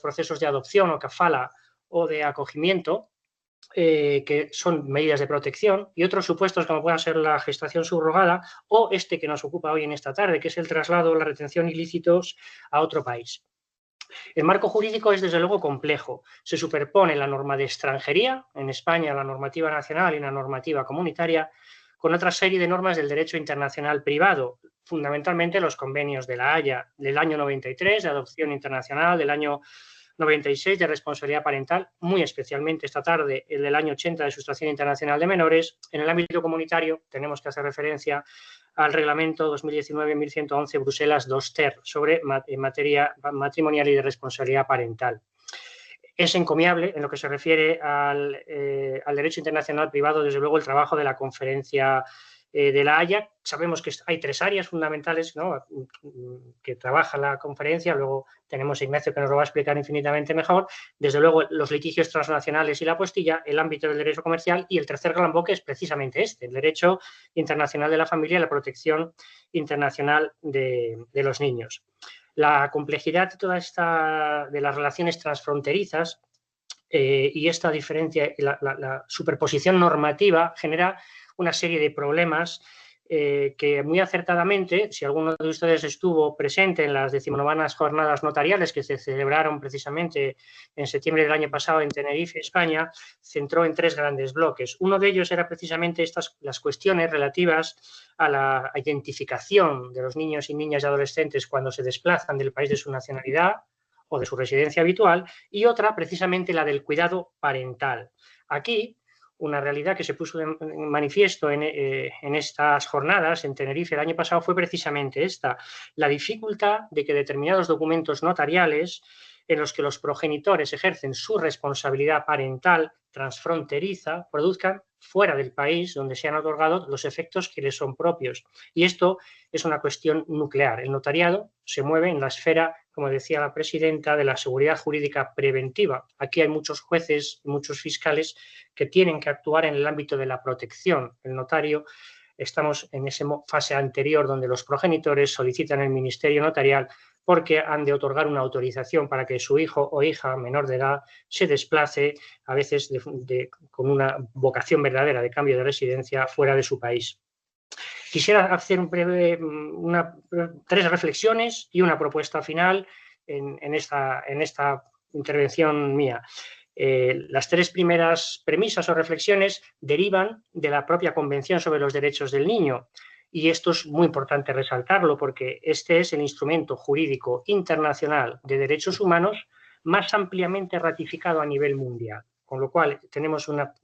procesos de adopción o kafala o de acogimiento, que son medidas de protección, y otros supuestos como puedan ser la gestación subrogada o este que nos ocupa hoy en esta tarde, que es el traslado o la retención ilícitos a otro país. El marco jurídico es desde luego complejo. Se superpone la norma de extranjería, en España la normativa nacional y la normativa comunitaria, con otra serie de normas del derecho internacional privado, fundamentalmente los convenios de La Haya del año 93, de adopción internacional del año 96, de responsabilidad parental, muy especialmente esta tarde el del año 80 de sustracción internacional de menores. En el ámbito comunitario tenemos que hacer referencia al reglamento 2019-1111 Bruselas II-ter sobre materia matrimonial y de responsabilidad parental. Es encomiable en lo que se refiere al derecho internacional privado, desde luego, el trabajo de la Conferencia de La Haya. Sabemos que hay 3 áreas fundamentales, ¿no?, que trabaja la conferencia. Luego tenemos a Ignacio, que nos lo va a explicar infinitamente mejor. Desde luego, los litigios transnacionales y la apostilla, el ámbito del derecho comercial, y el tercer gran bloque es precisamente este, el derecho internacional de la familia y la protección internacional de los niños. La complejidad de las relaciones transfronterizas y esta diferencia, la superposición normativa, genera una serie de problemas que muy acertadamente, si alguno de ustedes estuvo presente en las 19º jornadas notariales que se celebraron precisamente en septiembre del año pasado en Tenerife, España, centró en 3 grandes bloques. Uno de ellos era precisamente las cuestiones relativas a la identificación de los niños y niñas y adolescentes cuando se desplazan del país de su nacionalidad o de su residencia habitual, y otra precisamente la del cuidado parental. Aquí, una realidad que se puso en manifiesto en estas jornadas en Tenerife el año pasado fue precisamente esta: la dificultad de que determinados documentos notariales en los que los progenitores ejercen su responsabilidad parental transfronteriza produzcan fuera del país donde se han otorgado los efectos que les son propios. Y esto es una cuestión nuclear. El notariado se mueve en la esfera, como decía la presidenta, de la seguridad jurídica preventiva. Aquí hay muchos jueces, muchos fiscales que tienen que actuar en el ámbito de la protección. El notario, estamos en esa fase anterior donde los progenitores solicitan el ministerio notarial porque han de otorgar una autorización para que su hijo o hija menor de edad se desplace, a veces con una vocación verdadera de cambio de residencia, fuera de su país. Quisiera hacer 3 reflexiones y una propuesta final en esta intervención mía. Las 3 primeras premisas o reflexiones derivan de la propia Convención sobre los Derechos del Niño. Y esto es muy importante resaltarlo porque este es el instrumento jurídico internacional de derechos humanos más ampliamente ratificado a nivel mundial. Con lo cual tenemos una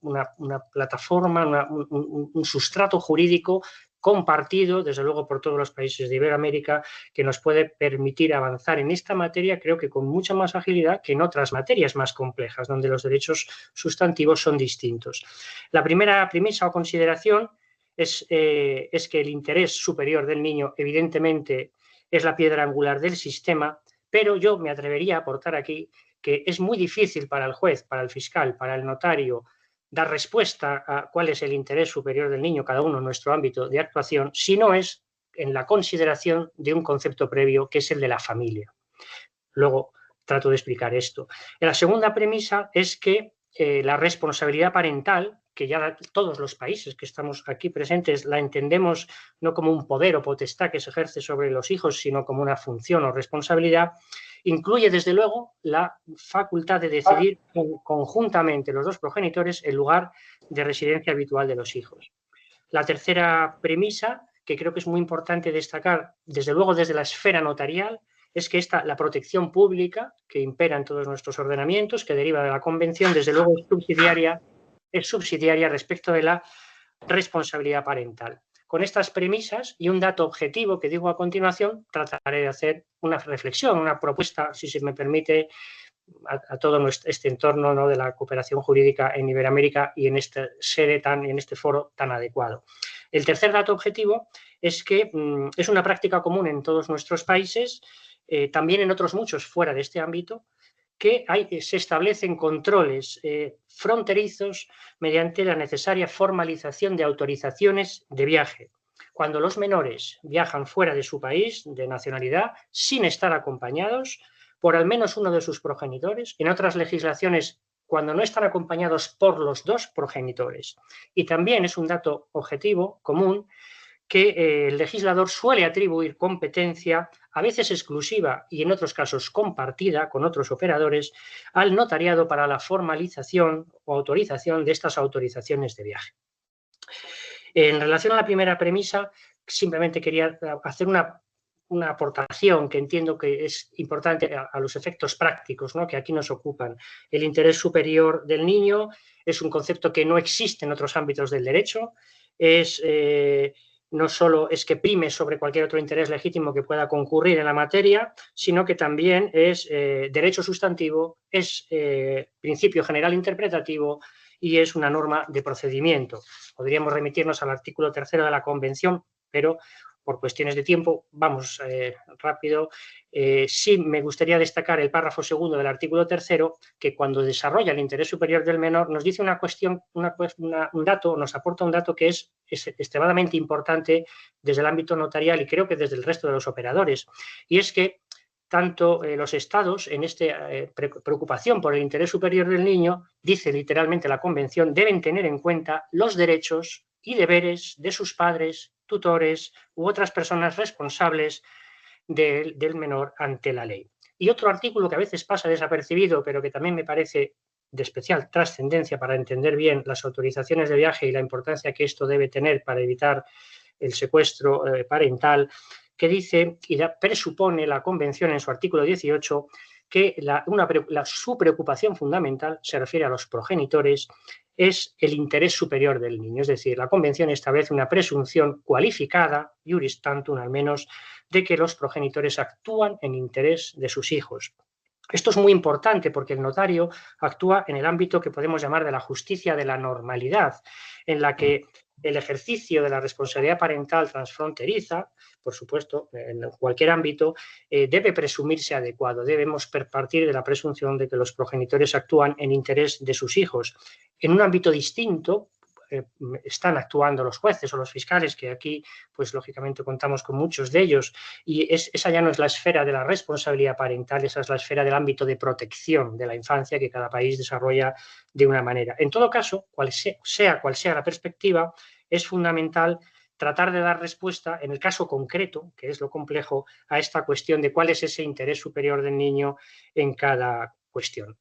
plataforma, un sustrato jurídico compartido, desde luego, por todos los países de Iberoamérica, que nos puede permitir avanzar en esta materia, creo que con mucha más agilidad que en otras materias más complejas, donde los derechos sustantivos son distintos. La primera premisa o consideración es que el interés superior del niño, evidentemente, es la piedra angular del sistema, pero yo me atrevería a aportar aquí que es muy difícil para el juez, para el fiscal, para el notario, dar respuesta a cuál es el interés superior del niño, cada uno en nuestro ámbito de actuación, si no es en la consideración de un concepto previo, que es el de la familia. Luego trato de explicar esto. La segunda premisa es que la responsabilidad parental, que ya todos los países que estamos aquí presentes la entendemos no como un poder o potestad que se ejerce sobre los hijos, sino como una función o responsabilidad, incluye desde luego la facultad de decidir conjuntamente los 2 progenitores el lugar de residencia habitual de los hijos. La tercera premisa, que creo que es muy importante destacar, desde luego desde la esfera notarial, es que la protección pública que impera en todos nuestros ordenamientos, que deriva de la Convención, desde luego es subsidiaria respecto de la responsabilidad parental. Con estas premisas y un dato objetivo que digo a continuación, trataré de hacer una reflexión, una propuesta, si se me permite, a todo este entorno, ¿no?, de la cooperación jurídica en Iberoamérica y en esta sede en este foro tan adecuado. El tercer dato objetivo es que es una práctica común en todos nuestros países, también en otros muchos fuera de este ámbito, que se establecen controles fronterizos mediante la necesaria formalización de autorizaciones de viaje. Cuando los menores viajan fuera de su país de nacionalidad sin estar acompañados, por al menos uno de sus progenitores, en otras legislaciones cuando no están acompañados por los dos progenitores. Y también es un dato objetivo, común, que el legislador suele atribuir competencia, a veces exclusiva y en otros casos compartida con otros operadores, al notariado para la formalización o autorización de estas autorizaciones de viaje. En relación a la primera premisa, simplemente quería hacer una aportación que entiendo que es importante a los efectos prácticos, ¿no?, que aquí nos ocupan. El interés superior del niño es un concepto que no existe en otros ámbitos del derecho, no solo es que prime sobre cualquier otro interés legítimo que pueda concurrir en la materia, sino que también es derecho sustantivo, es principio general interpretativo y es una norma de procedimiento. Podríamos remitirnos al artículo 3º de la Convención, pero por cuestiones de tiempo vamos rápido. Sí me gustaría destacar el párrafo 2º del artículo 3º, que cuando desarrolla el interés superior del menor nos dice una cuestión, un dato, nos aporta un dato que es extremadamente importante desde el ámbito notarial y creo que desde el resto de los operadores, y es que tanto los estados, en esta preocupación por el interés superior del niño, dice literalmente la Convención, deben tener en cuenta los derechos y deberes de sus padres, tutores u otras personas responsables del menor ante la ley. Y otro artículo que a veces pasa desapercibido, pero que también me parece de especial trascendencia para entender bien las autorizaciones de viaje y la importancia que esto debe tener para evitar el secuestro parental, que dice y presupone la Convención en su artículo 18 que su preocupación fundamental se refiere a los progenitores, es el interés superior del niño. Es decir, la Convención establece una presunción cualificada, iuris tantum al menos, de que los progenitores actúan en interés de sus hijos. Esto es muy importante porque el notario actúa en el ámbito que podemos llamar de la justicia de la normalidad, en la que el ejercicio de la responsabilidad parental transfronteriza, por supuesto, en cualquier ámbito, debe presumirse adecuado. Debemos partir de la presunción de que los progenitores actúan en interés de sus hijos. En un ámbito distinto, están actuando los jueces o los fiscales, que aquí, pues lógicamente contamos con muchos de ellos, y esa ya no es la esfera de la responsabilidad parental, esa es la esfera del ámbito de protección de la infancia que cada país desarrolla de una manera. En todo caso, cual sea la perspectiva, es fundamental tratar de dar respuesta, en el caso concreto, que es lo complejo, a esta cuestión de cuál es ese interés superior del niño en cada cuestión.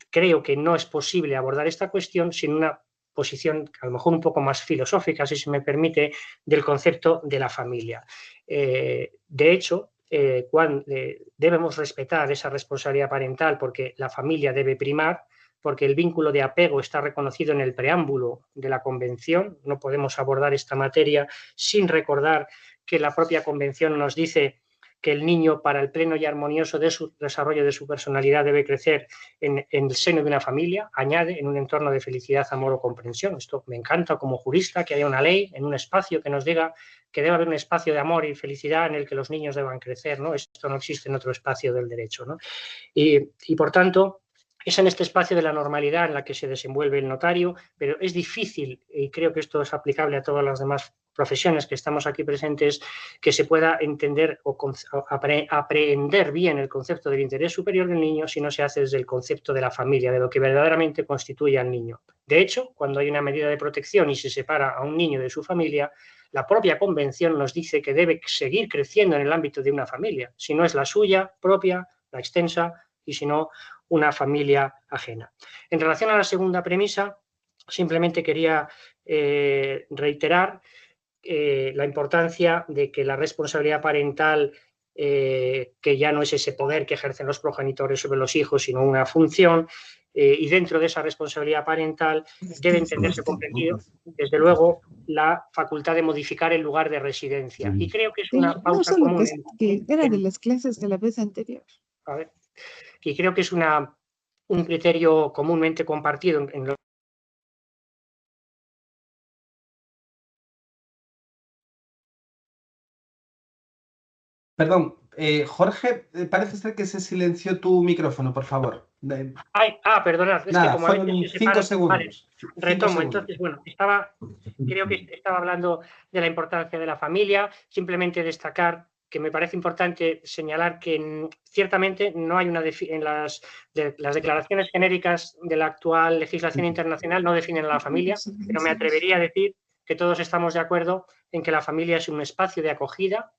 Creo que no es posible abordar esta cuestión sin una posición a lo mejor un poco más filosófica, si se me permite, del concepto de la familia. De hecho, debemos respetar esa responsabilidad parental porque la familia debe primar, porque el vínculo de apego está reconocido en el preámbulo de la Convención. No podemos abordar esta materia sin recordar que la propia Convención nos dice que el niño, para el pleno y armonioso desarrollo de su personalidad, debe crecer en el seno de una familia, añade, en un entorno de felicidad, amor o comprensión. Esto me encanta como jurista, que haya una ley en un espacio que nos diga que debe haber un espacio de amor y felicidad en el que los niños deban crecer, ¿no? Esto no existe en otro espacio del derecho, ¿no? Y por tanto, es en este espacio de la normalidad en la que se desenvuelve el notario, pero es difícil, y creo que esto es aplicable a todas las demás profesiones que estamos aquí presentes, que se pueda entender o aprehender bien el concepto del interés superior del niño si no se hace desde el concepto de la familia, de lo que verdaderamente constituye al niño. De hecho, cuando hay una medida de protección y se separa a un niño de su familia, la propia Convención nos dice que debe seguir creciendo en el ámbito de una familia, si no es la suya propia, la extensa, y si no, una familia ajena. En relación a la segunda premisa, simplemente quería reiterar la importancia de que la responsabilidad parental, que ya no es ese poder que ejercen los progenitores sobre los hijos, sino una función, y dentro de esa responsabilidad parental debe entenderse comprendido, desde luego, la facultad de modificar el lugar de residencia. Y creo que es una pauta común. Que era de las clases de la vez anterior. A ver, y creo que es un criterio comúnmente compartido en los Perdón, Jorge, parece ser que se silenció tu micrófono, por favor. Perdonad, es Nada, que como fueron a veces se 5 separa, segundos. vale, retomo. 5 segundos. Entonces, bueno, creo que estaba hablando de la importancia de la familia, simplemente destacar que me parece importante señalar que ciertamente no hay en las declaraciones genéricas de la actual legislación internacional no definen a la familia, pero me atrevería a decir que todos estamos de acuerdo en que la familia es un espacio de acogida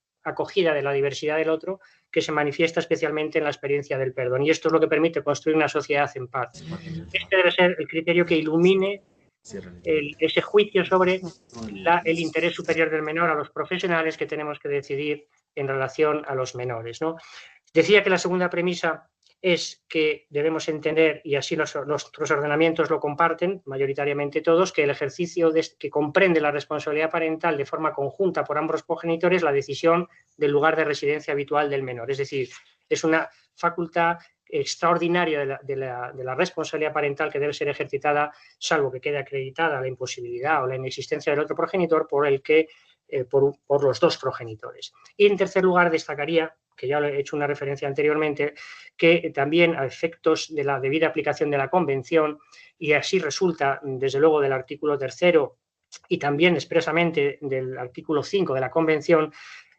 de la diversidad del otro, que se manifiesta especialmente en la experiencia del perdón. Y esto es lo que permite construir una sociedad en paz. Este debe ser el criterio que ilumine ese juicio sobre el interés superior del menor a los profesionales que tenemos que decidir en relación a los menores, ¿no? Decía que la segunda premisa es que debemos entender, y así nuestros ordenamientos lo comparten, mayoritariamente todos, que el ejercicio que comprende la responsabilidad parental de forma conjunta por ambos progenitores, la decisión del lugar de residencia habitual del menor. Es decir, es una facultad extraordinaria de la responsabilidad parental que debe ser ejercitada, salvo que quede acreditada la imposibilidad o la inexistencia del otro progenitor, por los dos progenitores. Y en tercer lugar destacaría, que ya he hecho una referencia anteriormente, que también a efectos de la debida aplicación de la Convención, y así resulta desde luego del artículo 3º y también expresamente del artículo 5 de la Convención,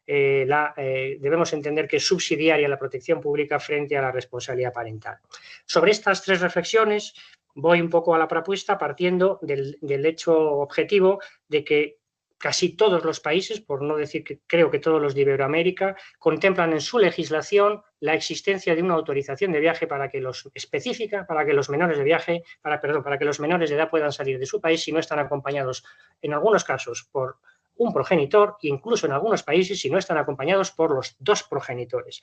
debemos entender que es subsidiaria la protección pública frente a la responsabilidad parental. Sobre estas tres reflexiones voy un poco a la propuesta partiendo del hecho objetivo de que casi todos los países, por no decir que creo que todos los de Iberoamérica, contemplan en su legislación la existencia de una autorización de viaje específica para que los menores de edad puedan salir de su país si no están acompañados, en algunos casos, por un progenitor e incluso en algunos países si no están acompañados por los dos progenitores.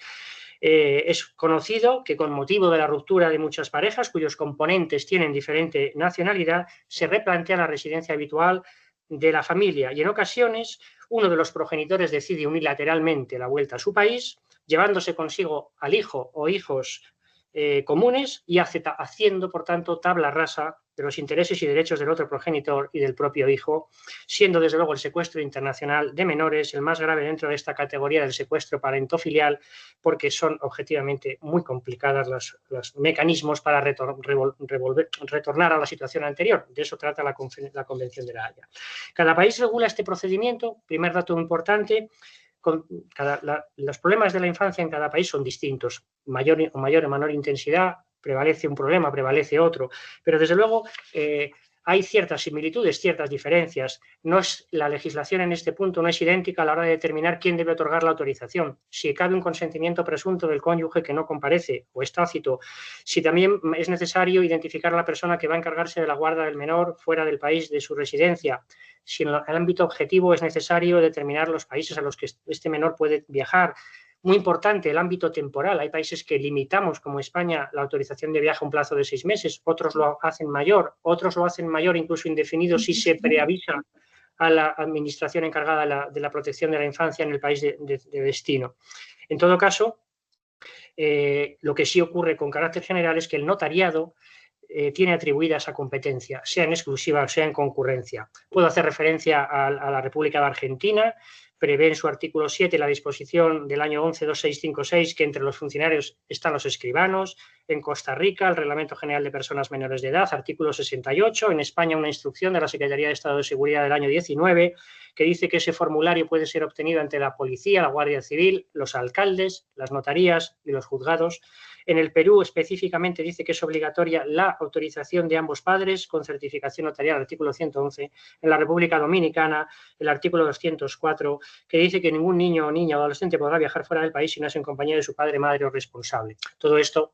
Es conocido que con motivo de la ruptura de muchas parejas cuyos componentes tienen diferente nacionalidad, se replantea la residencia habitual de la familia y en ocasiones uno de los progenitores decide unilateralmente la vuelta a su país, llevándose consigo al hijo o hijos comunes y haciendo, por tanto, tabla rasa de los intereses y derechos del otro progenitor y del propio hijo, siendo desde luego el secuestro internacional de menores el más grave dentro de esta categoría del secuestro parentofilial, porque son objetivamente muy complicadas los mecanismos para retornar a la situación anterior. De eso trata la Convención de La Haya. Cada país regula este procedimiento. Primer dato importante: los problemas de la infancia en cada país son distintos, mayor o menor intensidad, prevalece un problema, prevalece otro, pero desde luego hay ciertas similitudes, ciertas diferencias. La legislación en este punto no es idéntica a la hora de determinar quién debe otorgar la autorización, si cabe un consentimiento presunto del cónyuge que no comparece o es tácito, si también es necesario identificar a la persona que va a encargarse de la guarda del menor fuera del país de su residencia, si en el ámbito objetivo es necesario determinar los países a los que este menor puede viajar. Muy importante, el ámbito temporal. Hay países que limitamos, como España, la autorización de viaje a un plazo de 6 meses, otros lo hacen mayor, incluso indefinido si se preavisa a la administración encargada de la protección de la infancia en el país de destino. En todo caso, lo que sí ocurre con carácter general es que el notariado tiene atribuida esa competencia, sea en exclusiva o sea en concurrencia. Puedo hacer referencia a la República de Argentina. Prevé en su artículo 7 la disposición del año 11.2656 que entre los funcionarios están los escribanos. En Costa Rica, el Reglamento General de Personas Menores de Edad, artículo 68. En España, una instrucción de la Secretaría de Estado de Seguridad del año 19 que dice que ese formulario puede ser obtenido ante la policía, la Guardia Civil, los alcaldes, las notarías y los juzgados. En el Perú, específicamente, dice que es obligatoria la autorización de ambos padres con certificación notarial, artículo 111. En la República Dominicana, el artículo 204, que dice que ningún niño o niña o adolescente podrá viajar fuera del país si no es en compañía de su padre, madre o responsable. Todo esto,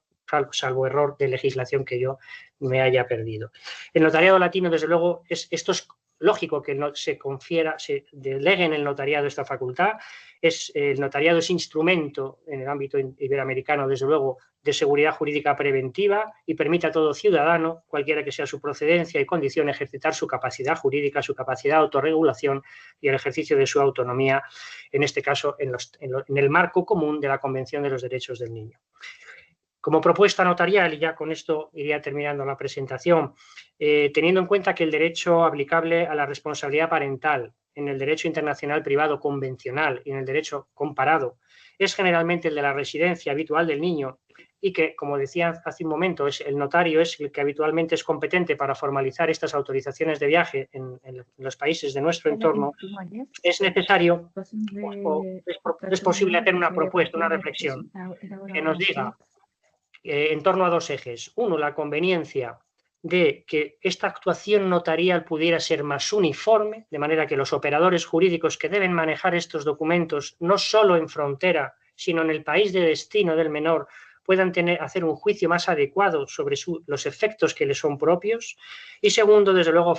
salvo error de legislación que yo me haya perdido. El notariado latino, desde luego, esto es lógico que no se delegue en el notariado esta facultad. El notariado es instrumento en el ámbito iberoamericano, desde luego, de seguridad jurídica preventiva y permite a todo ciudadano, cualquiera que sea su procedencia y condición, ejercitar su capacidad jurídica, su capacidad de autorregulación y el ejercicio de su autonomía, en este caso, en el marco común de la Convención de los Derechos del Niño. Como propuesta notarial, y ya con esto iría terminando la presentación, teniendo en cuenta que el derecho aplicable a la responsabilidad parental en el derecho internacional privado convencional y en el derecho comparado es generalmente el de la residencia habitual del niño, y que, como decía hace un momento, el notario es el que habitualmente es competente para formalizar estas autorizaciones de viaje en los países de nuestro entorno, es necesario o es posible hacer una propuesta, una reflexión que nos diga en torno a dos ejes. Uno, la conveniencia de que esta actuación notarial pudiera ser más uniforme, de manera que los operadores jurídicos que deben manejar estos documentos, no solo en frontera, sino en el país de destino del menor, puedan hacer un juicio más adecuado sobre los efectos que les son propios. Y segundo, desde luego,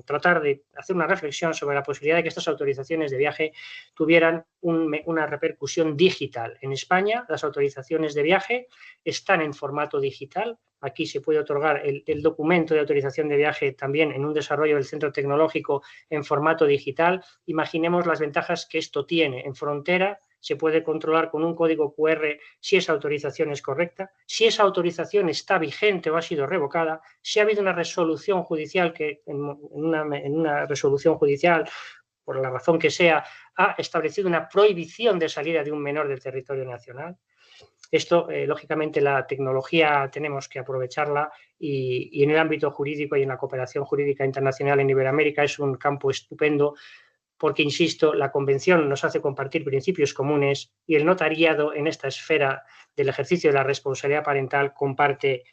tratar de hacer una reflexión sobre la posibilidad de que estas autorizaciones de viaje tuvieran una repercusión digital. En España, las autorizaciones de viaje están en formato digital. Aquí se puede otorgar el documento de autorización de viaje también en un desarrollo del centro tecnológico en formato digital. Imaginemos las ventajas que esto tiene. En frontera se puede controlar con un código QR si esa autorización es correcta, si esa autorización está vigente o ha sido revocada, si ha habido una resolución judicial que en una resolución judicial, por la razón que sea, ha establecido una prohibición de salida de un menor del territorio nacional. Esto, lógicamente, la tecnología tenemos que aprovecharla y en el ámbito jurídico y en la cooperación jurídica internacional en Iberoamérica es un campo estupendo porque, insisto, la Convención nos hace compartir principios comunes y el notariado en esta esfera del ejercicio de la responsabilidad parental comparte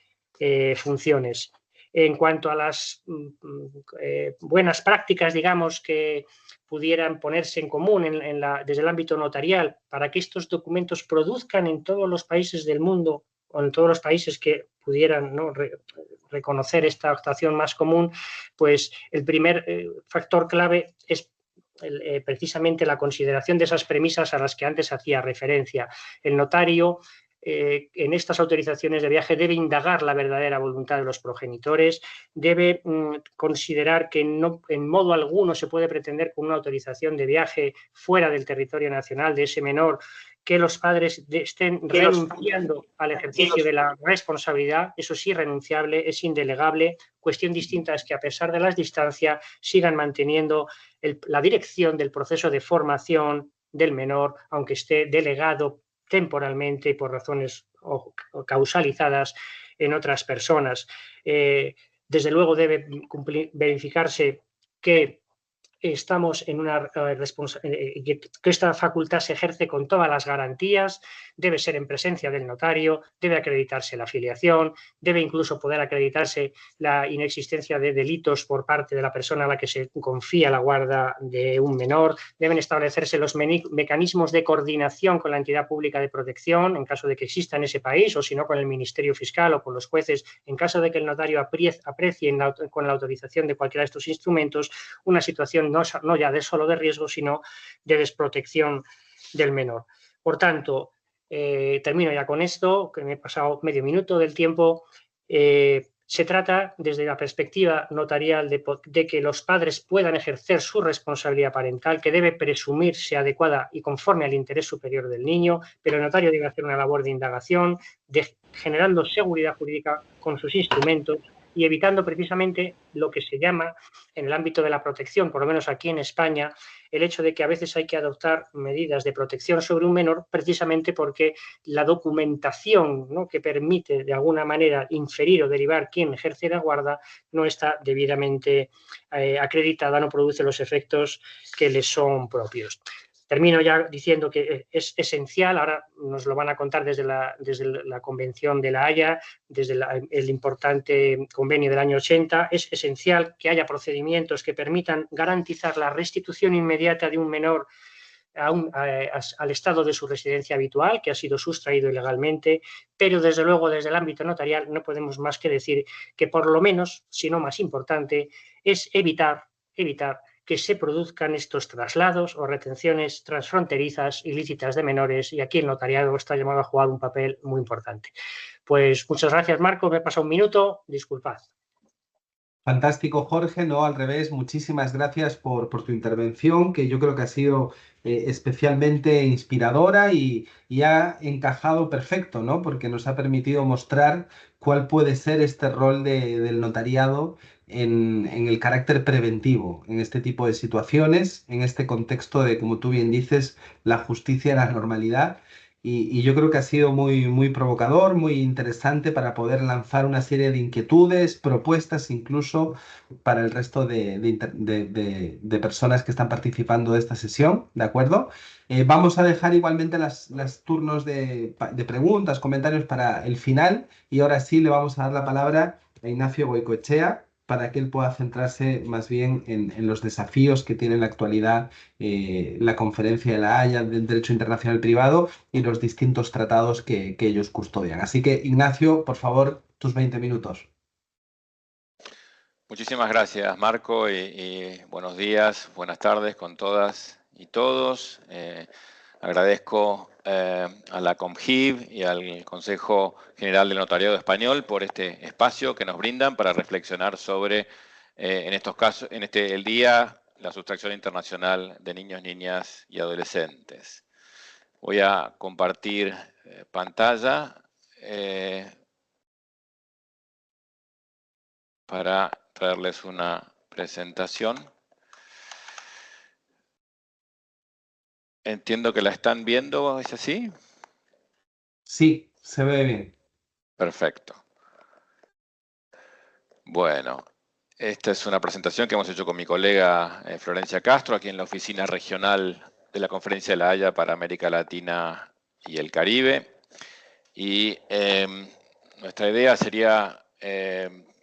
funciones. En cuanto a las buenas prácticas, digamos, que pudieran ponerse en común desde el ámbito notarial para que estos documentos produzcan en todos los países del mundo o en todos los países que pudieran, ¿no?, reconocer esta actuación más común, pues el primer factor clave es precisamente la consideración de esas premisas a las que antes hacía referencia. El notario en estas autorizaciones de viaje debe indagar la verdadera voluntad de los progenitores, debe considerar que no, en modo alguno se puede pretender con una autorización de viaje fuera del territorio nacional de ese menor que los padres estén renunciando al ejercicio de la responsabilidad. Eso es irrenunciable, es indelegable. Cuestión distinta es que, a pesar de las distancias, sigan manteniendo la dirección del proceso de formación del menor, aunque esté delegado temporalmente y por razones o causalizadas en otras personas. Desde luego debe verificarse que estamos en una que esta facultad se ejerce con todas las garantías, debe ser en presencia del notario, debe acreditarse la filiación, debe incluso poder acreditarse la inexistencia de delitos por parte de la persona a la que se confía la guarda de un menor, deben establecerse los mecanismos de coordinación con la entidad pública de protección en caso de que exista en ese país, o si no con el Ministerio Fiscal o con los jueces, en caso de que el notario aprecie con la autorización de cualquiera de estos instrumentos una situación no ya solo de riesgo, sino de desprotección del menor. Por tanto, termino ya con esto, que me he pasado medio minuto del tiempo. Se trata, desde la perspectiva notarial, de que los padres puedan ejercer su responsabilidad parental, que debe presumirse adecuada y conforme al interés superior del niño, pero el notario debe hacer una labor de indagación, generando seguridad jurídica con sus instrumentos y evitando precisamente lo que se llama, en el ámbito de la protección, por lo menos aquí en España, el hecho de que a veces hay que adoptar medidas de protección sobre un menor precisamente porque la documentación, ¿no?, que permite de alguna manera inferir o derivar quién ejerce la guarda no está debidamente acreditada, no produce los efectos que les son propios. Termino ya diciendo que es esencial, ahora nos lo van a contar desde la Convención de La Haya, desde el importante convenio del año 80, es esencial que haya procedimientos que permitan garantizar la restitución inmediata de un menor al estado de su residencia habitual, que ha sido sustraído ilegalmente, pero desde luego desde el ámbito notarial no podemos más que decir que por lo menos, si no más importante, es evitar que se produzcan estos traslados o retenciones transfronterizas ilícitas de menores, y aquí el notariado está llamado a jugar un papel muy importante. Pues muchas gracias, Marco, me he pasado un minuto, disculpad. Fantástico, Jorge, no, al revés, muchísimas gracias por tu intervención, que yo creo que ha sido especialmente inspiradora y ha encajado perfecto, ¿no? Porque nos ha permitido mostrar cuál puede ser este rol del notariado en el carácter preventivo, en este tipo de situaciones, en este contexto de, como tú bien dices, la justicia y la normalidad. y yo creo que ha sido muy provocador, muy interesante para poder lanzar una serie de inquietudes, propuestas incluso para el resto de personas que están participando de esta sesión, ¿de acuerdo? Vamos a dejar igualmente las turnos de preguntas, comentarios para el final y ahora sí le vamos a dar la palabra a Ignacio Goicoechea para que él pueda centrarse más bien en los desafíos que tiene en la actualidad la Conferencia de la Haya del Derecho Internacional Privado y los distintos tratados que ellos custodian. Así que, Ignacio, por favor, tus 20 minutos. Muchísimas gracias, Marco, y buenos días, buenas tardes con todas y todos. Agradezco a la COMGIB y al Consejo General del Notariado Español por este espacio que nos brindan para reflexionar sobre, en estos casos, el día, la sustracción internacional de niños, niñas y adolescentes. Voy a compartir pantalla para traerles una presentación. Entiendo que la están viendo, ¿es así? Sí, se ve bien. Perfecto. Bueno, esta es una presentación que hemos hecho con mi colega Florencia Castro, aquí en la oficina regional de la Conferencia de la Haya para América Latina y el Caribe. Y nuestra idea sería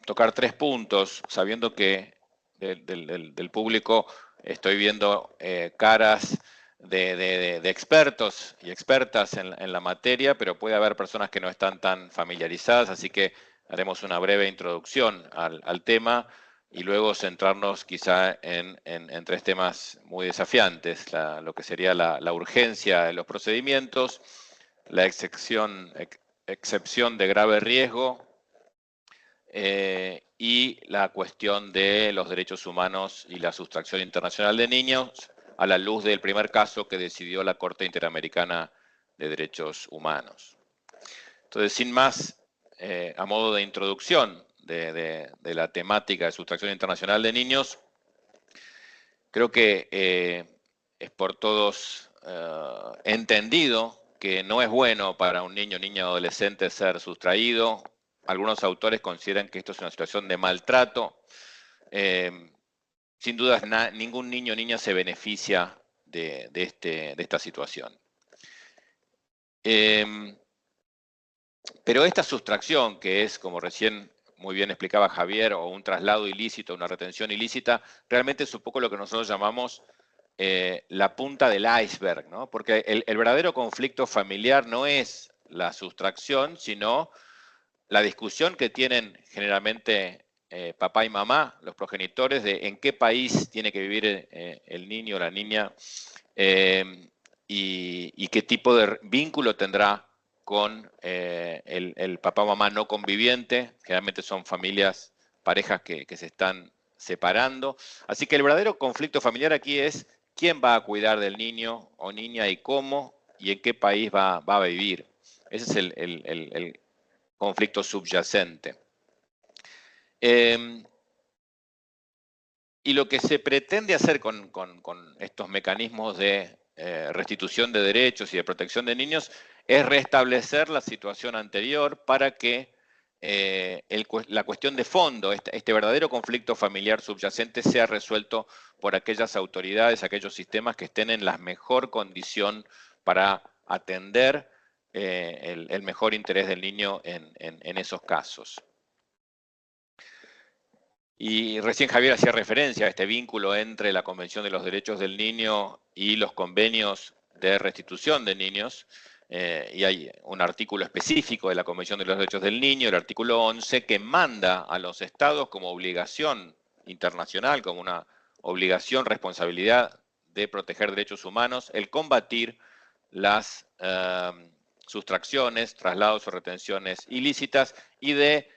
tocar 3 puntos, sabiendo que del público estoy viendo caras de expertos y expertas en la materia, pero puede haber personas que no están tan familiarizadas, así que haremos una breve introducción al tema y luego centrarnos quizá en 3 temas muy desafiantes, lo que sería la urgencia de los procedimientos, la excepción de grave riesgo y la cuestión de los derechos humanos y la sustracción internacional de niños a la luz del primer caso que decidió la Corte Interamericana de Derechos Humanos. Entonces, sin más, a modo de introducción de la temática de sustracción internacional de niños, creo que es por todos entendido que no es bueno para un niño, niña o adolescente ser sustraído. Algunos autores consideran que esto es una situación de maltrato. Sin duda, ningún niño o niña se beneficia de esta situación. Pero esta sustracción, que es, como recién muy bien explicaba Javier, o un traslado ilícito, una retención ilícita, realmente es un poco lo que nosotros llamamos la punta del iceberg, ¿no? Porque el verdadero conflicto familiar no es la sustracción, sino la discusión que tienen generalmente papá y mamá, los progenitores, de en qué país tiene que vivir el niño o la niña y qué tipo de vínculo tendrá con el papá o mamá no conviviente. Generalmente son familias, parejas que se están separando. Así que el verdadero conflicto familiar aquí es quién va a cuidar del niño o niña y cómo y en qué país va a vivir. Ese es el conflicto subyacente. Y lo que se pretende hacer con estos mecanismos de restitución de derechos y de protección de niños es restablecer la situación anterior para que la cuestión de fondo, este verdadero conflicto familiar subyacente, sea resuelto por aquellas autoridades, aquellos sistemas que estén en la mejor condición para atender el mejor interés del niño en esos casos. Y recién Javier hacía referencia a este vínculo entre la Convención de los Derechos del Niño y los convenios de restitución de niños. Y hay un artículo específico de la Convención de los Derechos del Niño, el artículo 11, que manda a los estados como obligación internacional, como una obligación, responsabilidad de proteger derechos humanos, el combatir las sustracciones, traslados o retenciones ilícitas y de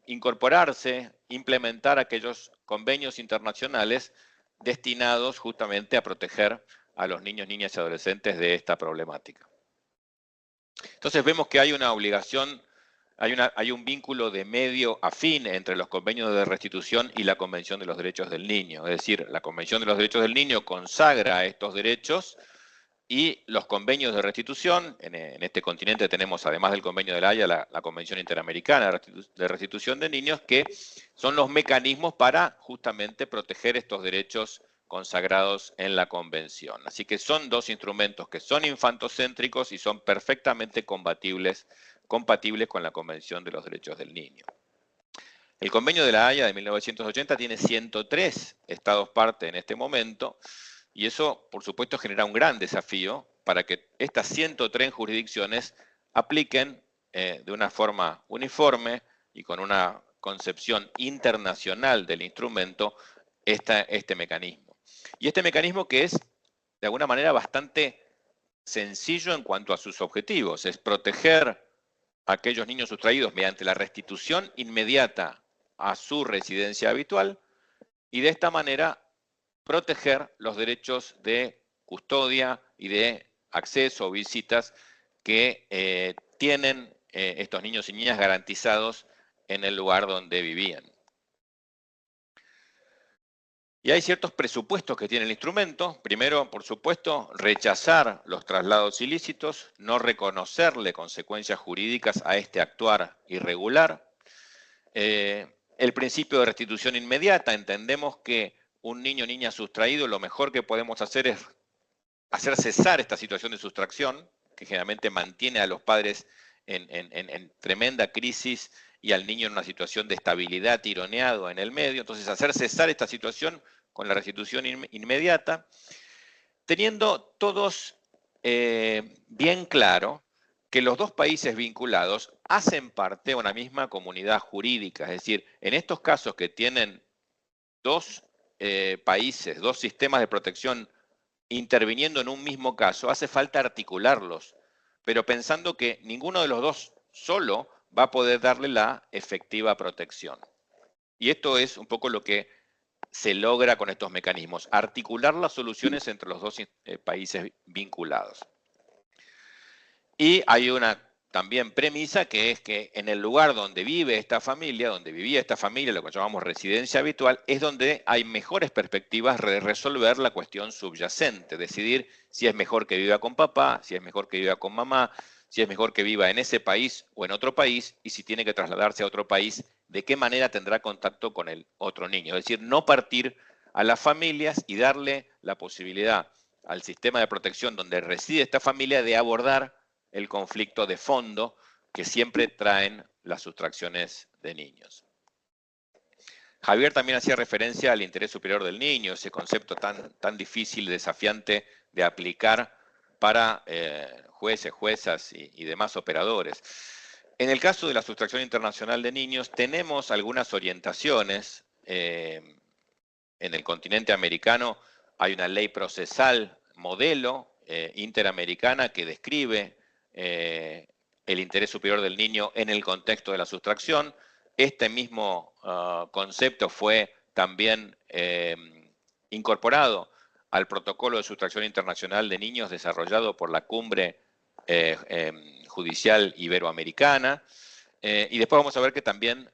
incorporarse, implementar aquellos convenios internacionales destinados justamente a proteger a los niños, niñas y adolescentes de esta problemática. Entonces vemos que hay una obligación, hay un vínculo de medio afín entre los convenios de restitución y la Convención de los Derechos del Niño. Es decir, la Convención de los Derechos del Niño consagra estos derechos y los convenios de restitución. En este continente tenemos, además del convenio de la Haya, la Convención Interamericana de Restitución de Niños, que son los mecanismos para justamente proteger estos derechos consagrados en la Convención. Así que son dos instrumentos que son infantocéntricos y son perfectamente compatibles con la Convención de los Derechos del Niño. El Convenio de la Haya de 1980 tiene 103 estados parte en este momento, y eso, por supuesto, genera un gran desafío para que estas 103 jurisdicciones apliquen de una forma uniforme y con una concepción internacional del instrumento este mecanismo. Y este mecanismo que es, de alguna manera, bastante sencillo en cuanto a sus objetivos, es proteger a aquellos niños sustraídos mediante la restitución inmediata a su residencia habitual y de esta manera proteger los derechos de custodia y de acceso o visitas que tienen estos niños y niñas garantizados en el lugar donde vivían. Y hay ciertos presupuestos que tiene el instrumento. Primero, por supuesto, rechazar los traslados ilícitos, no reconocerle consecuencias jurídicas a este actuar irregular. El principio de restitución inmediata. Entendemos que un niño o niña sustraído, lo mejor que podemos hacer es hacer cesar esta situación de sustracción, que generalmente mantiene a los padres en tremenda crisis y al niño en una situación de estabilidad tironeado en el medio. Entonces, hacer cesar esta situación con la restitución inmediata, teniendo todos bien claro que los dos países vinculados hacen parte de una misma comunidad jurídica. Es decir, en estos casos que tienen dos países, dos sistemas de protección interviniendo en un mismo caso, hace falta articularlos, pero pensando que ninguno de los dos solo va a poder darle la efectiva protección. Y esto es un poco lo que se logra con estos mecanismos, articular las soluciones entre los dos países vinculados. Y hay una también premisa que es que en el lugar donde vive esta familia, donde vivía esta familia, lo que llamamos residencia habitual, es donde hay mejores perspectivas de resolver la cuestión subyacente, decidir si es mejor que viva con papá, si es mejor que viva con mamá, si es mejor que viva en ese país o en otro país, y si tiene que trasladarse a otro país, de qué manera tendrá contacto con el otro niño. Es decir, no partir a las familias y darle la posibilidad al sistema de protección donde reside esta familia de abordar el conflicto de fondo que siempre traen las sustracciones de niños. Javier también hacía referencia al interés superior del niño, ese concepto tan difícil y desafiante de aplicar para jueces, juezas y demás operadores. En el caso de la sustracción internacional de niños, tenemos algunas orientaciones. En el continente americano hay una ley procesal modelo interamericana que describe el interés superior del niño en el contexto de la sustracción. Este mismo concepto fue también incorporado al protocolo de sustracción internacional de niños desarrollado por la Cumbre Judicial Iberoamericana. Y después vamos a ver que también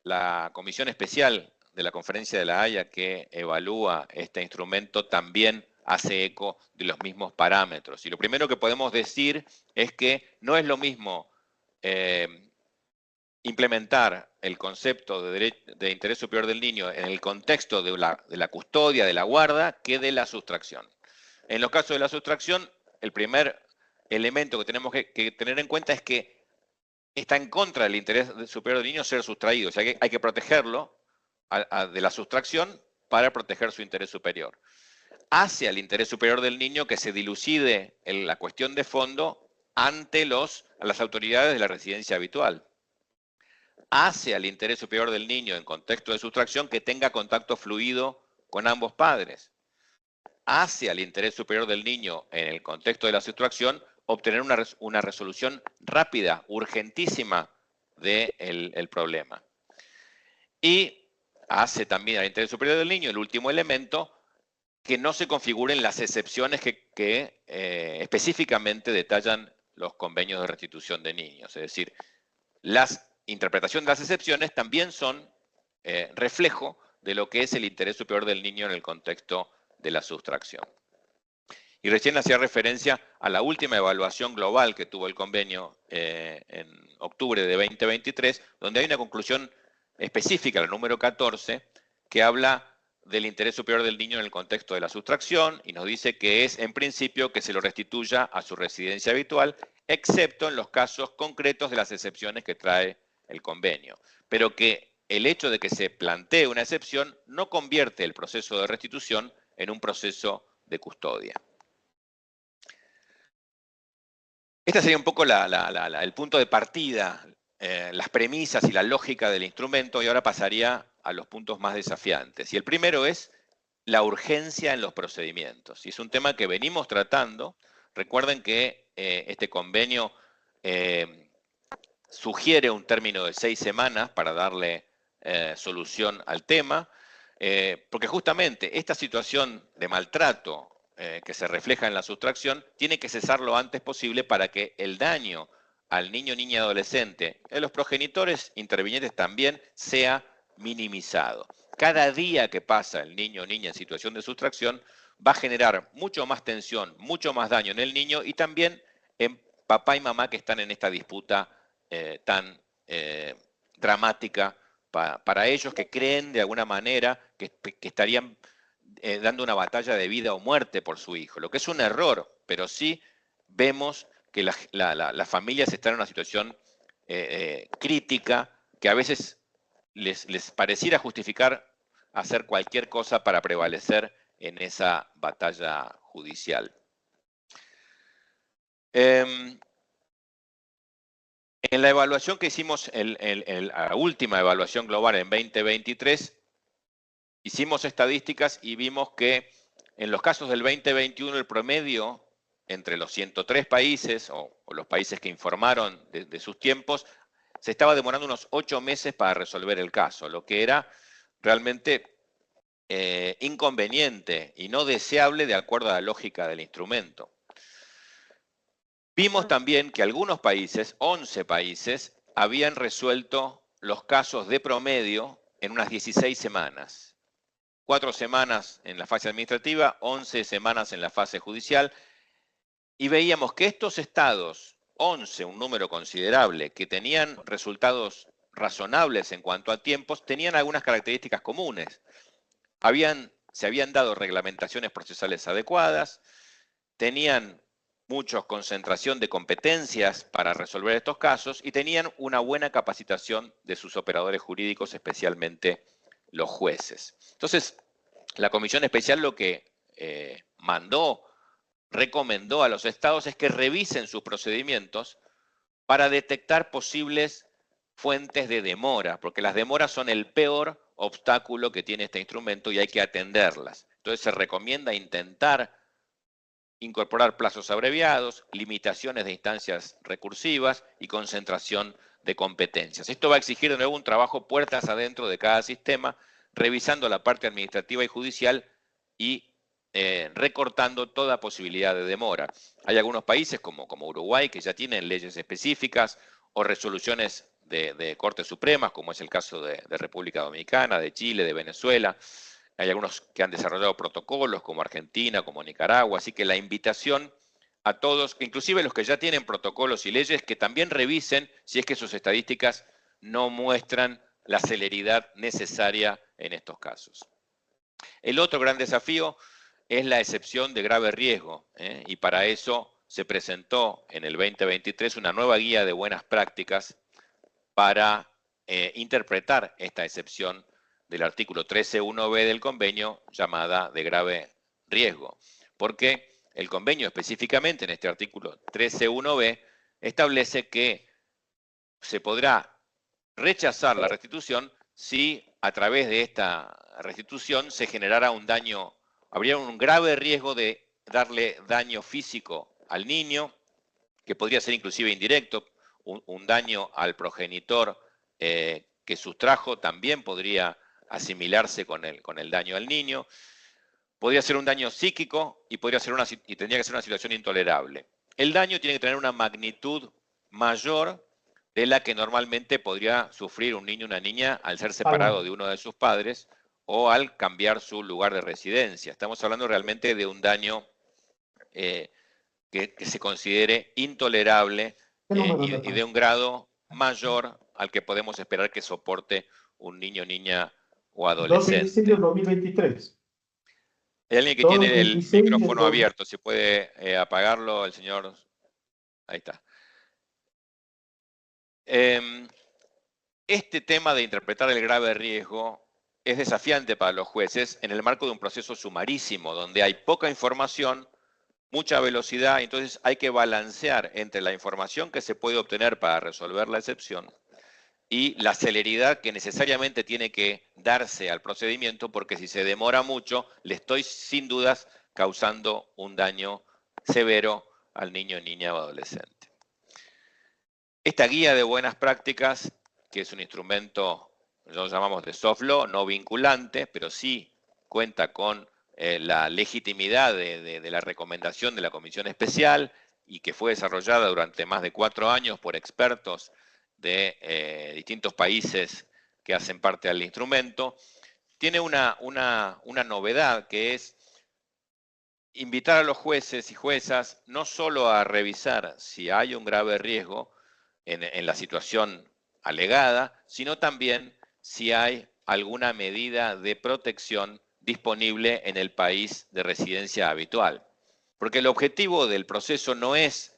la Comisión Especial de la Conferencia de la Haya que evalúa este instrumento también hace eco de los mismos parámetros. Y lo primero que podemos decir es que no es lo mismo implementar el concepto de interés superior del niño en el contexto de la custodia, de la guarda, que de la sustracción. En los casos de la sustracción, el primer elemento que tenemos que tener en cuenta es que está en contra del interés superior del niño ser sustraído. O sea que hay que protegerlo de la sustracción para proteger su interés superior. Hacia el interés superior del niño que se dilucide en la cuestión de fondo ante las autoridades de la residencia habitual. Hacia el interés superior del niño en contexto de sustracción que tenga contacto fluido con ambos padres. Hacia el interés superior del niño en el contexto de la sustracción, obtener una resolución rápida, urgentísima del problema. Y hace también al interés superior del niño, el último elemento, que no se configuren las excepciones que específicamente detallan los convenios de restitución de niños. Es decir, las interpretación de las excepciones también son reflejo de lo que es el interés superior del niño en el contexto de la sustracción. Y recién hacía referencia a la última evaluación global que tuvo el convenio en octubre de 2023, donde hay una conclusión específica, la número 14, que habla del interés superior del niño en el contexto de la sustracción y nos dice que es, en principio, que se lo restituya a su residencia habitual, excepto en los casos concretos de las excepciones que trae el convenio. Pero que el hecho de que se plantee una excepción no convierte el proceso de restitución en un proceso de custodia. Este sería un poco el punto de partida, las premisas y la lógica del instrumento, y ahora pasaría a los puntos más desafiantes. Y el primero es la urgencia en los procedimientos. Y es un tema que venimos tratando. Recuerden que este convenio sugiere un término de 6 semanas para darle solución al tema, porque justamente esta situación de maltrato que se refleja en la sustracción tiene que cesar lo antes posible para que el daño al niño, niña y adolescente, a los progenitores intervinientes también, sea minimizado. Cada día que pasa el niño o niña en situación de sustracción va a generar mucho más tensión, mucho más daño en el niño y también en papá y mamá que están en esta disputa tan dramática para ellos, que creen de alguna manera que estarían dando una batalla de vida o muerte por su hijo, lo que es un error, pero sí vemos que las familias están en una situación crítica que a veces les pareciera justificar hacer cualquier cosa para prevalecer en esa batalla judicial. En la evaluación que hicimos, la última evaluación global en 2023, hicimos estadísticas y vimos que en los casos del 2021 el promedio entre los 103 países o los países que informaron de sus tiempos, se estaba demorando unos 8 meses para resolver el caso, lo que era realmente inconveniente y no deseable de acuerdo a la lógica del instrumento. Vimos también que algunos países, 11 países, habían resuelto los casos de promedio en unas 16 semanas. 4 semanas en la fase administrativa, 11 semanas en la fase judicial. Y veíamos que estos estados, 11, un número considerable, que tenían resultados razonables en cuanto a tiempos, tenían algunas características comunes. Se habían dado reglamentaciones procesales adecuadas, tenían mucha concentración de competencias para resolver estos casos y tenían una buena capacitación de sus operadores jurídicos, especialmente los jueces. Entonces, la Comisión Especial lo que recomendó a los estados es que revisen sus procedimientos para detectar posibles fuentes de demora, porque las demoras son el peor obstáculo que tiene este instrumento y hay que atenderlas. Entonces se recomienda intentar incorporar plazos abreviados, limitaciones de instancias recursivas y concentración de competencias. Esto va a exigir de nuevo un trabajo puertas adentro de cada sistema, revisando la parte administrativa y judicial y recortando toda posibilidad de demora. Hay algunos países como Uruguay que ya tienen leyes específicas o resoluciones de Cortes Supremas, como es el caso de República Dominicana, de Chile, de Venezuela. Hay algunos que han desarrollado protocolos, como Argentina, como Nicaragua, así que la invitación a todos, inclusive los que ya tienen protocolos y leyes, que también revisen si es que sus estadísticas no muestran la celeridad necesaria en estos casos. El otro gran desafío es la excepción de grave riesgo, y para eso se presentó en el 2023 una nueva guía de buenas prácticas para interpretar esta excepción del artículo 13.1b del convenio llamada de grave riesgo, porque el convenio específicamente en este artículo 13.1b establece que se podrá rechazar la restitución si a través de esta restitución se generara un daño, habría un grave riesgo de darle daño físico al niño, que podría ser inclusive indirecto, un daño al progenitor que sustrajo también podría asimilarse con el daño al niño, podría ser un daño psíquico y tendría que ser una situación intolerable. El daño tiene que tener una magnitud mayor de la que normalmente podría sufrir un niño o una niña al ser separado de uno de sus padres o al cambiar su lugar de residencia. Estamos hablando realmente de un daño que se considere intolerable y de un grado mayor al que podemos esperar que soporte un niño, niña o adolescente. 2 de diciembre de 2023. Hay alguien que tiene el micrófono abierto, si puede apagarlo, el señor. Ahí está. Este tema de interpretar el grave riesgo es desafiante para los jueces en el marco de un proceso sumarísimo, donde hay poca información, mucha velocidad, entonces hay que balancear entre la información que se puede obtener para resolver la excepción y la celeridad que necesariamente tiene que darse al procedimiento, porque si se demora mucho, le estoy sin dudas causando un daño severo al niño, niña o adolescente. Esta guía de buenas prácticas, que es un instrumento, lo llamamos de soft law, no vinculante, pero sí cuenta con la legitimidad de la recomendación de la Comisión Especial y que fue desarrollada durante más de 4 años por expertos de distintos países que hacen parte del instrumento, tiene una novedad, que es invitar a los jueces y juezas no solo a revisar si hay un grave riesgo en la situación alegada, sino también si hay alguna medida de protección disponible en el país de residencia habitual. Porque el objetivo del proceso no es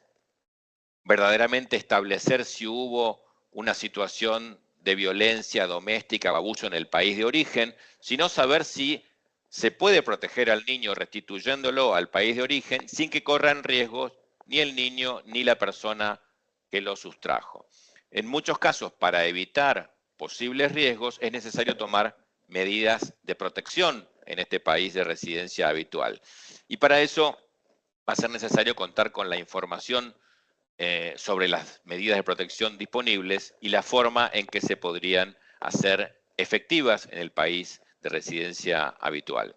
verdaderamente establecer si hubo una situación de violencia doméstica o abuso en el país de origen, sino saber si se puede proteger al niño restituyéndolo al país de origen sin que corran riesgos ni el niño ni la persona que lo sustrajo. En muchos casos, para evitar posibles riesgos, es necesario tomar medidas de protección en este país de residencia habitual. Y para eso va a ser necesario contar con la información sobre las medidas de protección disponibles y la forma en que se podrían hacer efectivas en el país de residencia habitual.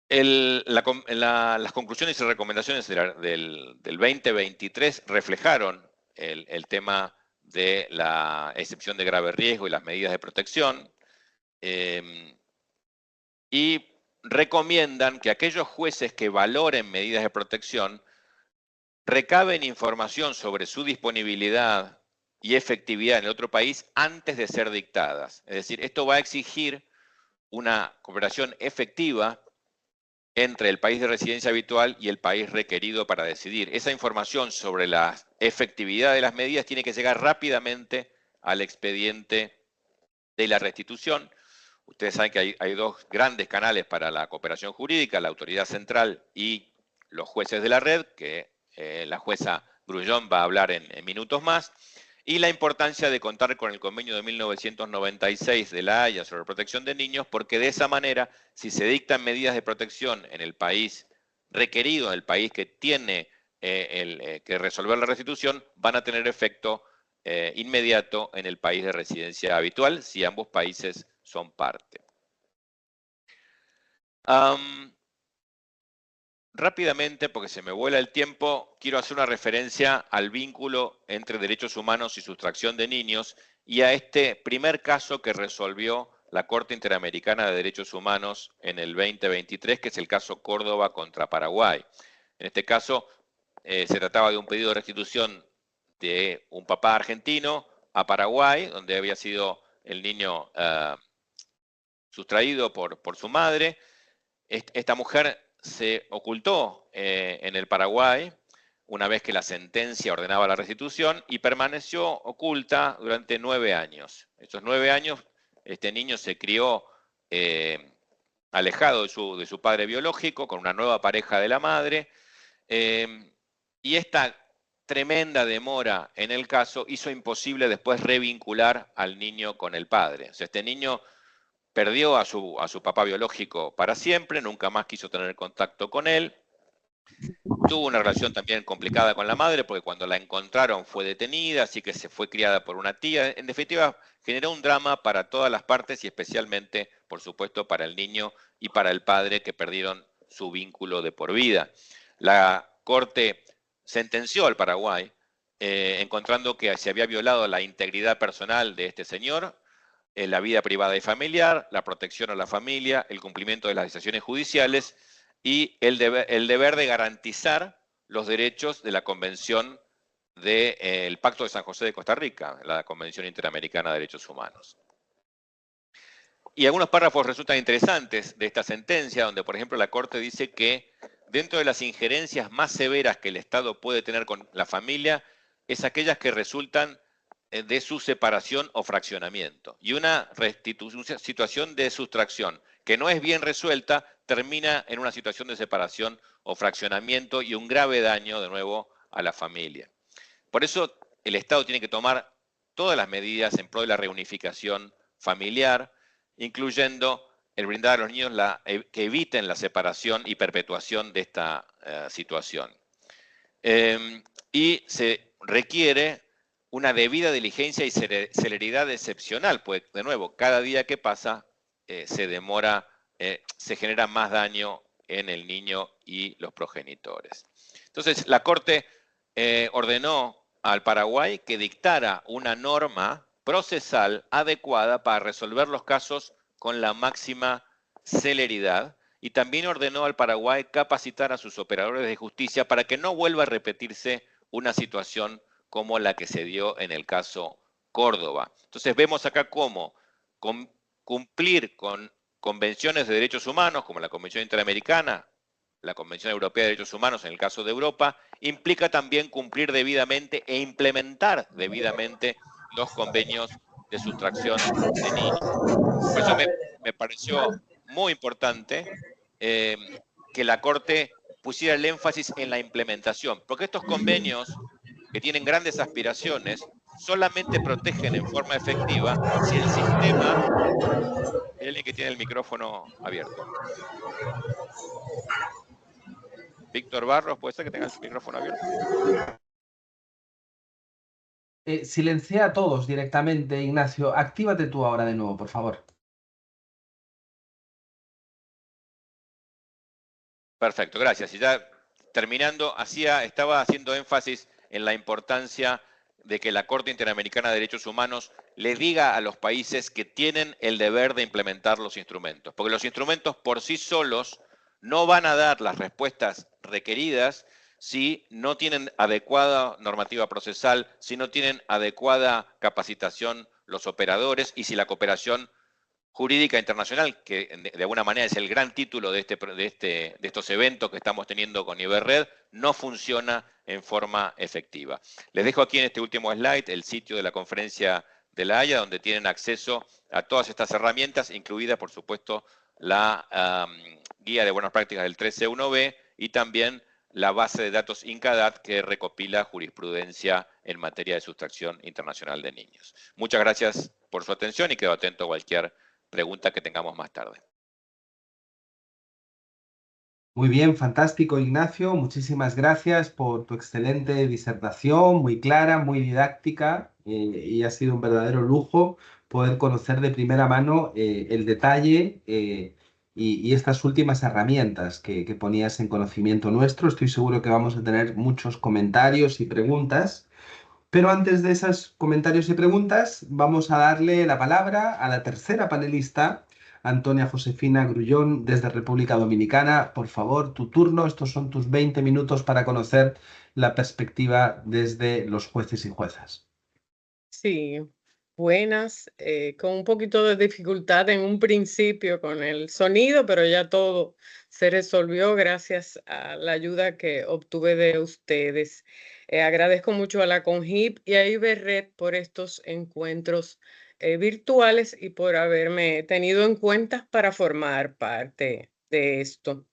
Las conclusiones y recomendaciones del 2023 reflejaron el tema de la excepción de grave riesgo y las medidas de protección, y recomiendan que aquellos jueces que valoren medidas de protección recaben información sobre su disponibilidad y efectividad en el otro país antes de ser dictadas. Es decir, esto va a exigir una cooperación efectiva entre el país de residencia habitual y el país requerido para decidir. Esa información sobre la efectividad de las medidas tiene que llegar rápidamente al expediente de la restitución. Ustedes saben que hay 2 grandes canales para la cooperación jurídica, la autoridad central y los jueces de la red, que la jueza Grullón va a hablar en minutos más, y la importancia de contar con el convenio de 1996 de la Haya sobre protección de niños, porque de esa manera, si se dictan medidas de protección en el país requerido, en el país que tiene que resolver la restitución, van a tener efecto inmediato en el país de residencia habitual, si ambos países son parte. Rápidamente, porque se me vuela el tiempo, quiero hacer una referencia al vínculo entre derechos humanos y sustracción de niños y a este primer caso que resolvió la Corte Interamericana de Derechos Humanos en el 2023, que es el caso Córdoba contra Paraguay. En este caso, se trataba de un pedido de restitución de un papá argentino a Paraguay, donde había sido el niño sustraído por su madre. Esta mujer se ocultó en el Paraguay una vez que la sentencia ordenaba la restitución y permaneció oculta durante 9 años. Estos 9 años este niño se crió alejado de su padre biológico, con una nueva pareja de la madre, y esta tremenda demora en el caso hizo imposible después revincular al niño con el padre. O sea, este niño perdió a su papá biológico para siempre, nunca más quiso tener contacto con él. Tuvo una relación también complicada con la madre, porque cuando la encontraron fue detenida, así que se fue criada por una tía. En definitiva, generó un drama para todas las partes y especialmente, por supuesto, para el niño y para el padre, que perdieron su vínculo de por vida. La Corte sentenció al Paraguay, encontrando que se había violado la integridad personal de este señor, la vida privada y familiar, la protección a la familia, el cumplimiento de las decisiones judiciales y el deber de garantizar los derechos de la Convención del Pacto de San José de Costa Rica, la Convención Interamericana de Derechos Humanos. Y algunos párrafos resultan interesantes de esta sentencia, donde, por ejemplo, la Corte dice que dentro de las injerencias más severas que el Estado puede tener con la familia, es aquellas que resultan de su separación o fraccionamiento. Y una situación de sustracción que no es bien resuelta termina en una situación de separación o fraccionamiento y un grave daño, de nuevo, a la familia. Por eso el Estado tiene que tomar todas las medidas en pro de la reunificación familiar, incluyendo el brindar a los niños que eviten la separación y perpetuación de esta situación. Y se requiere una debida diligencia y celeridad excepcional, pues, de nuevo, cada día que pasa se demora, se genera más daño en el niño y los progenitores. Entonces, la Corte ordenó al Paraguay que dictara una norma procesal adecuada para resolver los casos con la máxima celeridad y también ordenó al Paraguay capacitar a sus operadores de justicia para que no vuelva a repetirse una situación como la que se dio en el caso Córdoba. Entonces vemos acá cómo cumplir con convenciones de derechos humanos, como la Convención Interamericana, la Convención Europea de Derechos Humanos en el caso de Europa, implica también cumplir debidamente e implementar debidamente los convenios de sustracción de niños. Por eso me pareció muy importante que la Corte pusiera el énfasis en la implementación, porque estos convenios, que tienen grandes aspiraciones, solamente protegen en forma efectiva si el sistema... Hay alguien que tiene el micrófono abierto. Víctor Barros, ¿puede ser que tenga el micrófono abierto? Silencia a todos directamente, Ignacio. Actívate tú ahora de nuevo, por favor. Perfecto, gracias. Y ya terminando, estaba haciendo énfasis en la importancia de que la Corte Interamericana de Derechos Humanos le diga a los países que tienen el deber de implementar los instrumentos, porque los instrumentos por sí solos no van a dar las respuestas requeridas si no tienen adecuada normativa procesal, si no tienen adecuada capacitación los operadores y si la cooperación jurídica internacional, que de alguna manera es el gran título de estos eventos que estamos teniendo con Iberred, no funciona en forma efectiva. Les dejo aquí en este último slide el sitio de la Conferencia de La Haya, donde tienen acceso a todas estas herramientas, incluida, por supuesto, la guía de buenas prácticas del 13.1b y también la base de datos INCADAT que recopila jurisprudencia en materia de sustracción internacional de niños. Muchas gracias por su atención y quedo atento a cualquier pregunta que tengamos más tarde. Muy bien, fantástico, Ignacio. Muchísimas gracias por tu excelente disertación, muy clara, muy didáctica, y ha sido un verdadero lujo poder conocer de primera mano el detalle y estas últimas herramientas que ponías en conocimiento nuestro. Estoy seguro que vamos a tener muchos comentarios y preguntas. Pero antes de esos comentarios y preguntas, vamos a darle la palabra a la tercera panelista, Antonia Josefina Grullón, desde República Dominicana. Por favor, tu turno. Estos son tus 20 minutos para conocer la perspectiva desde los jueces y juezas. Sí, buenas. Con un poquito de dificultad en un principio con el sonido, pero ya todo se resolvió gracias a la ayuda que obtuve de ustedes. Agradezco mucho a la CONJIP y a Iberred por estos encuentros virtuales y por haberme tenido en cuenta para formar parte de esto.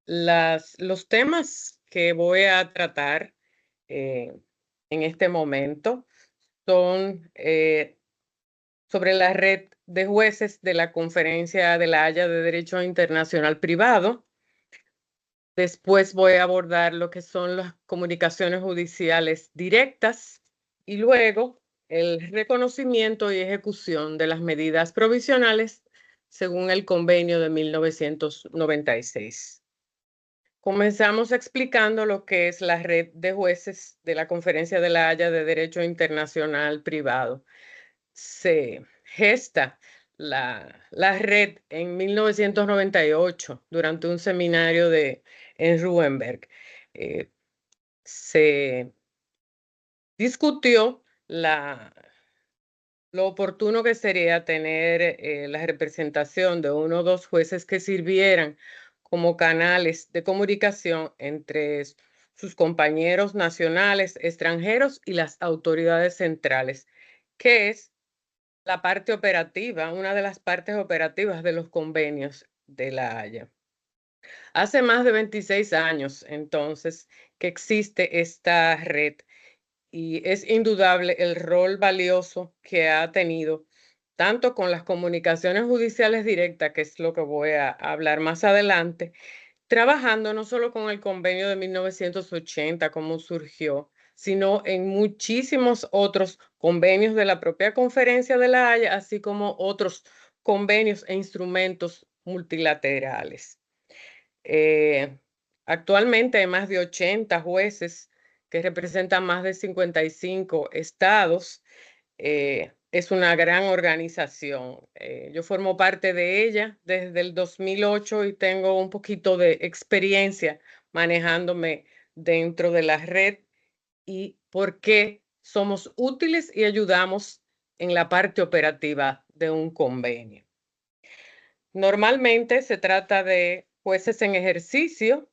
Los temas que voy a tratar en este momento son sobre la red de jueces de la Conferencia de La Haya de Derecho Internacional Privado. Después voy a abordar lo que son las comunicaciones judiciales directas y luego el reconocimiento y ejecución de las medidas provisionales según el convenio de 1996. Comenzamos explicando lo que es la red de jueces de la Conferencia de La Haya de Derecho Internacional Privado. se gesta la red en 1998 durante un seminario en Rubensburg. Se discutió lo oportuno que sería tener la representación de 1 o 2 jueces que sirvieran como canales de comunicación entre sus compañeros nacionales, extranjeros y las autoridades centrales, que es la parte operativa, una de las partes operativas de los convenios de La Haya. Hace más de 26 años, entonces, que existe esta red y es indudable el rol valioso que ha tenido, tanto con las comunicaciones judiciales directas, que es lo que voy a hablar más adelante, trabajando no solo con el convenio de 1980, como surgió, sino en muchísimos otros convenios de la propia Conferencia de La Haya, así como otros convenios e instrumentos multilaterales. Actualmente hay más de 80 jueces que representan más de 55 estados. Es una gran organización. Yo formo parte de ella desde el 2008 y tengo un poquito de experiencia manejándome dentro de la red y por qué somos útiles y ayudamos en la parte operativa de un convenio. Normalmente se trata de jueces en ejercicio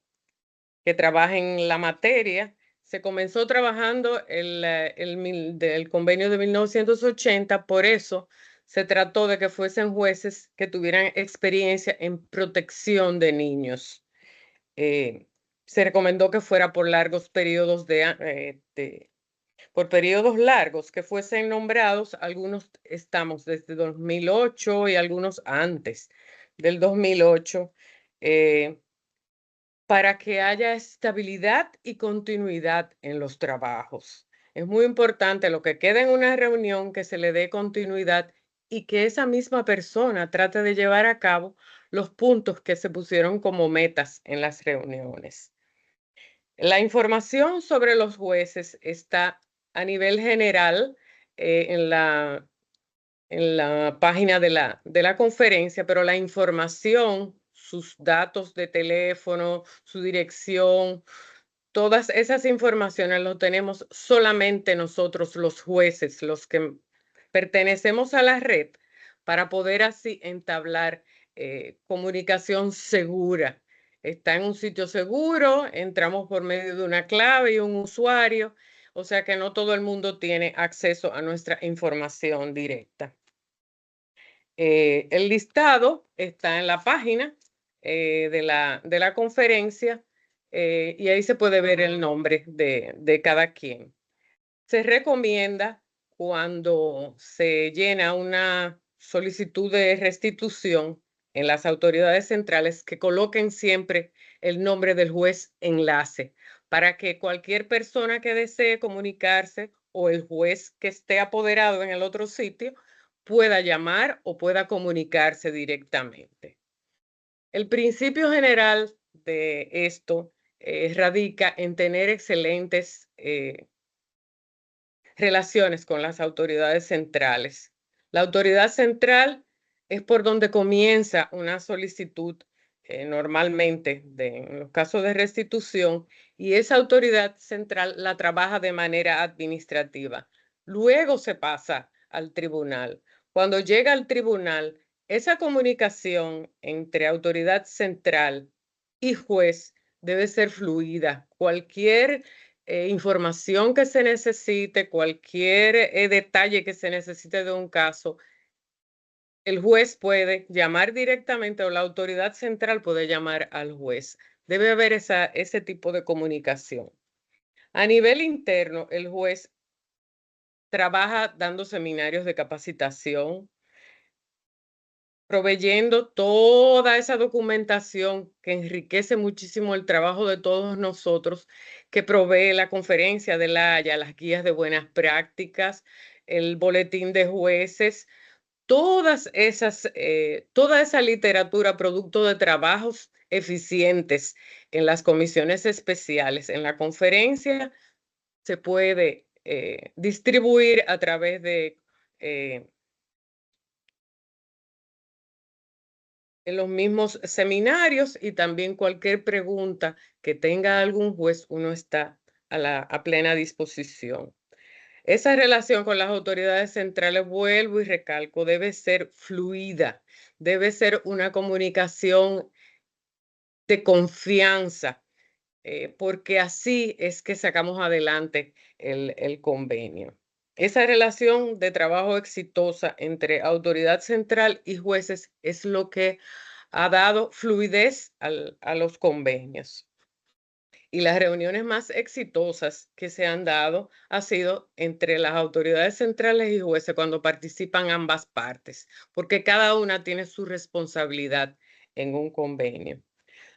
que trabajen la materia. Se comenzó trabajando del convenio de 1980, por eso se trató de que fuesen jueces que tuvieran experiencia en protección de niños. Se recomendó que fuera por largos periodos por periodos largos, que fuesen nombrados. Algunos estamos desde 2008 y algunos antes del 2008. Para que haya estabilidad y continuidad en los trabajos. Es muy importante lo que queda en una reunión, que se le dé continuidad y que esa misma persona trate de llevar a cabo los puntos que se pusieron como metas en las reuniones. La información sobre los jueces está a nivel general en la página de la conferencia, pero la información, sus datos de teléfono, su dirección, todas esas informaciones las tenemos solamente nosotros, los jueces, los que pertenecemos a la red, para poder así entablar comunicación segura. Está en un sitio seguro, entramos por medio de una clave y un usuario, o sea que no todo el mundo tiene acceso a nuestra información directa. El listado está en la página de la conferencia y ahí se puede ver el nombre de cada quien. Se recomienda, cuando se llena una solicitud de restitución en las autoridades centrales, que coloquen siempre el nombre del juez enlace, para que cualquier persona que desee comunicarse o el juez que esté apoderado en el otro sitio pueda llamar o pueda comunicarse directamente. El principio general de esto radica en tener excelentes relaciones con las autoridades centrales. La autoridad central es por donde comienza una solicitud normalmente en los casos de restitución, y esa autoridad central la trabaja de manera administrativa. Luego se pasa al tribunal. Cuando llega al tribunal, esa comunicación entre autoridad central y juez debe ser fluida. Cualquier información que se necesite, cualquier detalle que se necesite de un caso, el juez puede llamar directamente o la autoridad central puede llamar al juez. Debe haber ese tipo de comunicación. A nivel interno, el juez trabaja dando seminarios de capacitación, proveyendo toda esa documentación que enriquece muchísimo el trabajo de todos nosotros, que provee la Conferencia de La Haya, las guías de buenas prácticas, el boletín de jueces, toda esa literatura, producto de trabajos eficientes en las comisiones especiales. En la conferencia se puede distribuir a través de en los mismos seminarios, y también cualquier pregunta que tenga algún juez, uno está a plena disposición. Esa relación con las autoridades centrales, vuelvo y recalco, debe ser fluida, debe ser una comunicación de confianza, porque así es que sacamos adelante el convenio. Esa relación de trabajo exitosa entre autoridad central y jueces es lo que ha dado fluidez a los convenios. Y las reuniones más exitosas que se han dado ha sido entre las autoridades centrales y jueces cuando participan ambas partes, porque cada una tiene su responsabilidad en un convenio.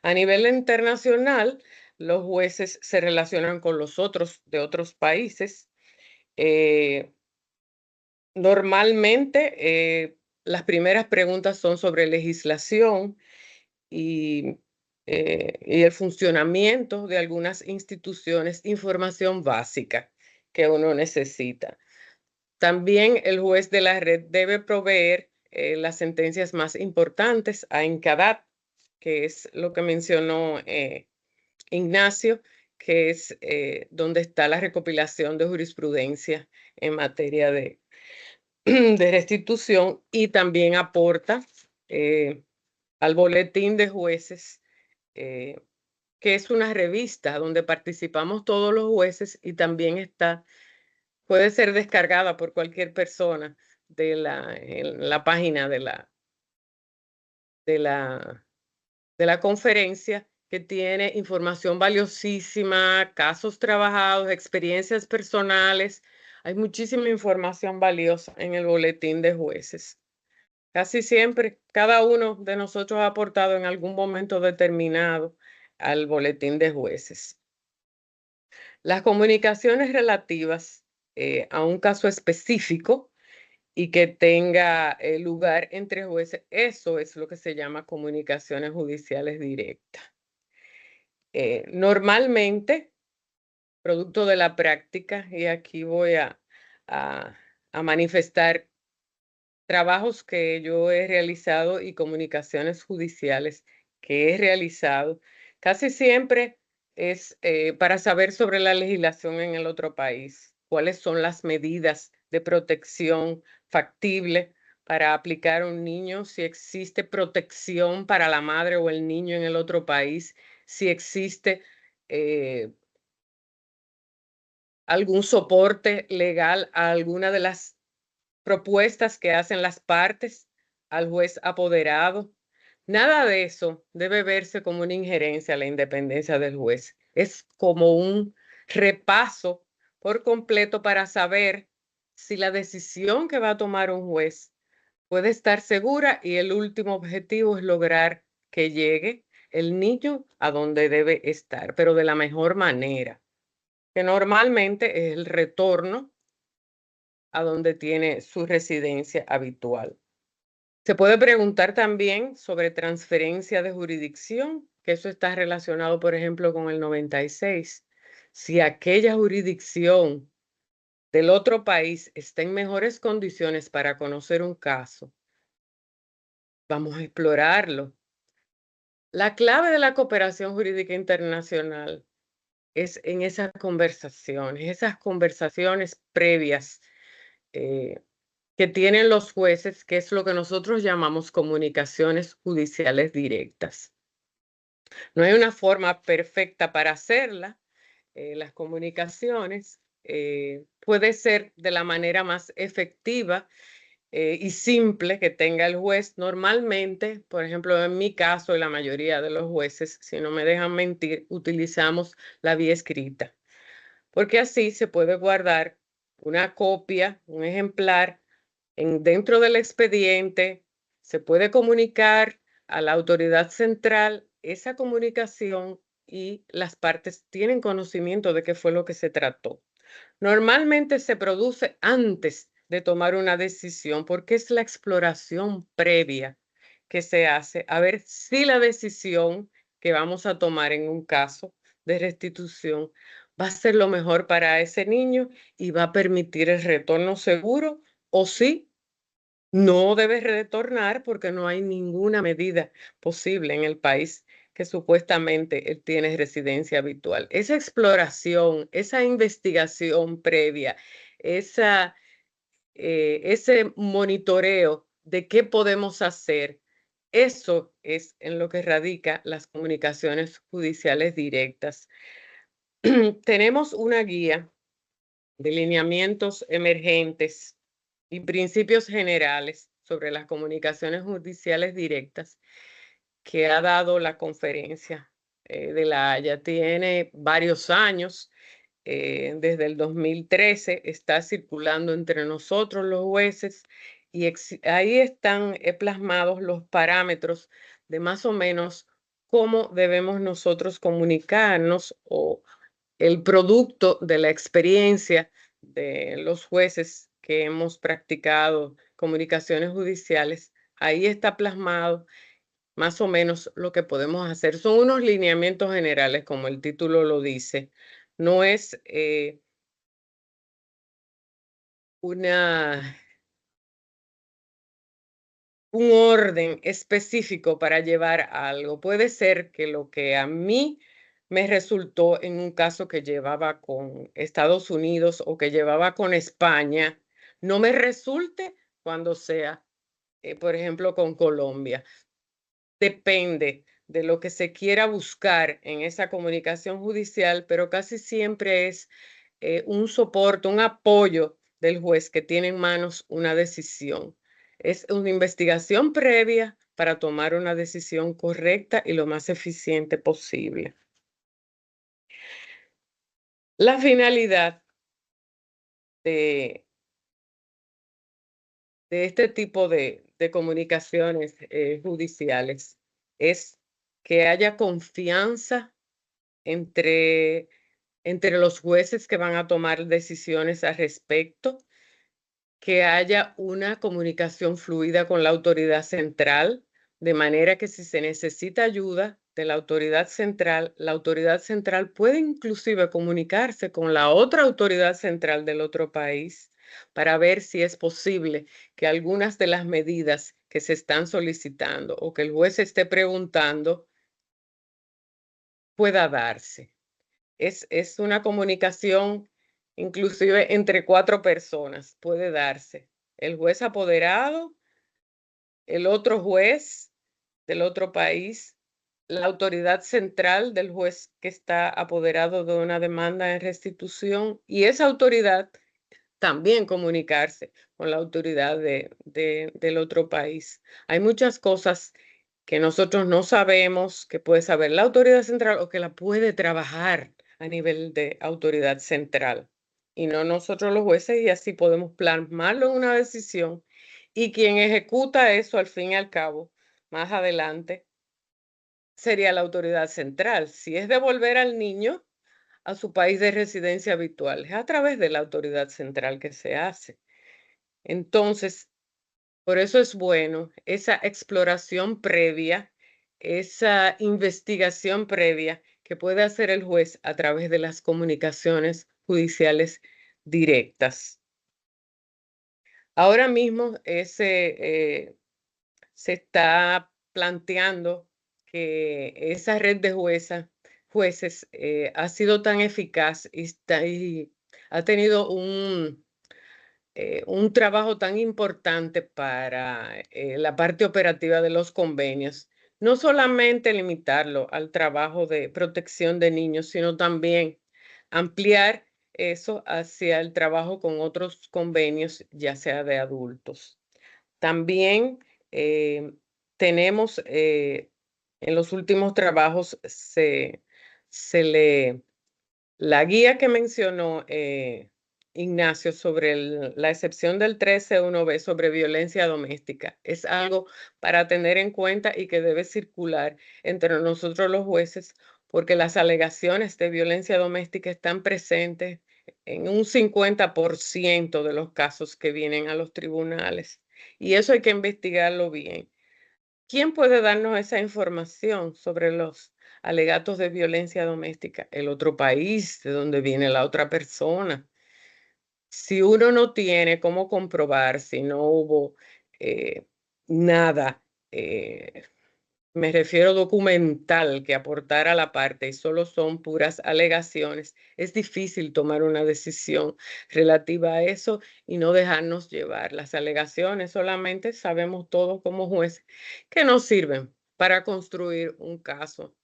A nivel internacional, los jueces se relacionan con los otros de otros países. Normalmente, las primeras preguntas son sobre legislación y el funcionamiento de algunas instituciones, información básica que uno necesita. También el juez de la red debe proveer las sentencias más importantes a ENCADAT, que es lo que mencionó Ignacio, que es donde está la recopilación de jurisprudencia en materia de restitución, y también aporta al boletín de jueces, que es una revista donde participamos todos los jueces, y también puede ser descargada por cualquier persona en la página de la conferencia, que tiene información valiosísima, casos trabajados, experiencias personales. Hay muchísima información valiosa en el boletín de jueces. Casi siempre, cada uno de nosotros ha aportado en algún momento determinado al boletín de jueces. Las comunicaciones relativas a un caso específico y que tenga lugar entre jueces, eso es lo que se llama comunicaciones judiciales directas. Normalmente, producto de la práctica, y aquí voy a manifestar trabajos que yo he realizado y comunicaciones judiciales que he realizado, casi siempre es para saber sobre la legislación en el otro país, cuáles son las medidas de protección factible para aplicar a un niño, si existe protección para la madre o el niño en el otro país, si existe algún soporte legal a alguna de las propuestas que hacen las partes al juez apoderado. Nada de eso debe verse como una injerencia a la independencia del juez. Es como un repaso por completo para saber si la decisión que va a tomar un juez puede estar segura, y el último objetivo es lograr que llegue el niño a donde debe estar, pero de la mejor manera, que normalmente es el retorno a donde tiene su residencia habitual. Se puede preguntar también sobre transferencia de jurisdicción, que eso está relacionado, por ejemplo, con el 96. Si aquella jurisdicción del otro país está en mejores condiciones para conocer un caso, vamos a explorarlo. La clave de la cooperación jurídica internacional es en esas conversaciones previas que tienen los jueces, que es lo que nosotros llamamos comunicaciones judiciales directas. No hay una forma perfecta para hacerla. Las comunicaciones puede ser de la manera más efectiva y simple que tenga el juez. Normalmente, por ejemplo, en mi caso y la mayoría de los jueces, si no me dejan mentir, utilizamos la vía escrita, porque así se puede guardar una copia, un ejemplar dentro del expediente, se puede comunicar a la autoridad central esa comunicación, y las partes tienen conocimiento de qué fue lo que se trató. Normalmente se produce antes de tomar una decisión, porque es la exploración previa que se hace a ver si la decisión que vamos a tomar en un caso de restitución va a ser lo mejor para ese niño y va a permitir el retorno seguro, o si no debe retornar porque no hay ninguna medida posible en el país que supuestamente él tiene residencia habitual. Esa exploración, esa investigación previa, ese monitoreo de qué podemos hacer, eso es en lo que radica las comunicaciones judiciales directas. Tenemos una guía de lineamientos emergentes y principios generales sobre las comunicaciones judiciales directas que ha dado la conferencia de La Haya. Tiene varios años, desde el 2013 está circulando entre nosotros los jueces y ahí están plasmados los parámetros de más o menos cómo debemos nosotros comunicarnos o el producto de la experiencia de los jueces que hemos practicado comunicaciones judiciales. Ahí está plasmado más o menos lo que podemos hacer. Son unos lineamientos generales, como el título lo dice. No es un orden específico para llevar algo. Puede ser que lo que a mí me resultó en un caso que llevaba con Estados Unidos o que llevaba con España, no me resulte cuando sea, por ejemplo, con Colombia. Depende de lo que se quiera buscar en esa comunicación judicial, pero casi siempre es un soporte, un apoyo del juez que tiene en manos una decisión. Es una investigación previa para tomar una decisión correcta y lo más eficiente posible. La finalidad de este tipo de comunicaciones judiciales es que haya confianza entre los jueces que van a tomar decisiones al respecto, que haya una comunicación fluida con la autoridad central, de manera que si se necesita ayuda de la autoridad central puede inclusive comunicarse con la otra autoridad central del otro país para ver si es posible que algunas de las medidas que se están solicitando o que el juez esté preguntando pueda darse. Es una comunicación inclusive entre 4 personas, puede darse. El juez apoderado, el otro juez del otro país, la autoridad central del juez que está apoderado de una demanda de restitución y esa autoridad también comunicarse con la autoridad del otro país. Hay muchas cosas que nosotros no sabemos, que puede saber la autoridad central o que la puede trabajar a nivel de autoridad central y no nosotros los jueces, y así podemos plasmarlo en una decisión y quien ejecuta eso al fin y al cabo, más adelante, sería la autoridad central. Si es devolver al niño a su país de residencia habitual, es a través de la autoridad central que se hace. Entonces, por eso es bueno esa exploración previa, esa investigación previa que puede hacer el juez a través de las comunicaciones judiciales directas. Ahora mismo se está planteando que esa red de jueces ha sido tan eficaz y ha tenido un trabajo tan importante para la parte operativa de los convenios, no solamente limitarlo al trabajo de protección de niños, sino también ampliar eso hacia el trabajo con otros convenios, ya sea de adultos. También tenemos en los últimos trabajos la guía que mencionó Ignacio sobre la excepción del 13.1b sobre violencia doméstica es algo para tener en cuenta y que debe circular entre nosotros los jueces porque las alegaciones de violencia doméstica están presentes en un 50% de los casos que vienen a los tribunales y eso hay que investigarlo bien. ¿Quién puede darnos esa información sobre los alegatos de violencia doméstica? El otro país de donde viene la otra persona. Si uno no tiene cómo comprobar si no hubo nada, me refiero documental, que aportar a la parte y solo son puras alegaciones, es difícil tomar una decisión relativa a eso y no dejarnos llevar. Las alegaciones solamente sabemos todos como jueces que no sirven para construir un caso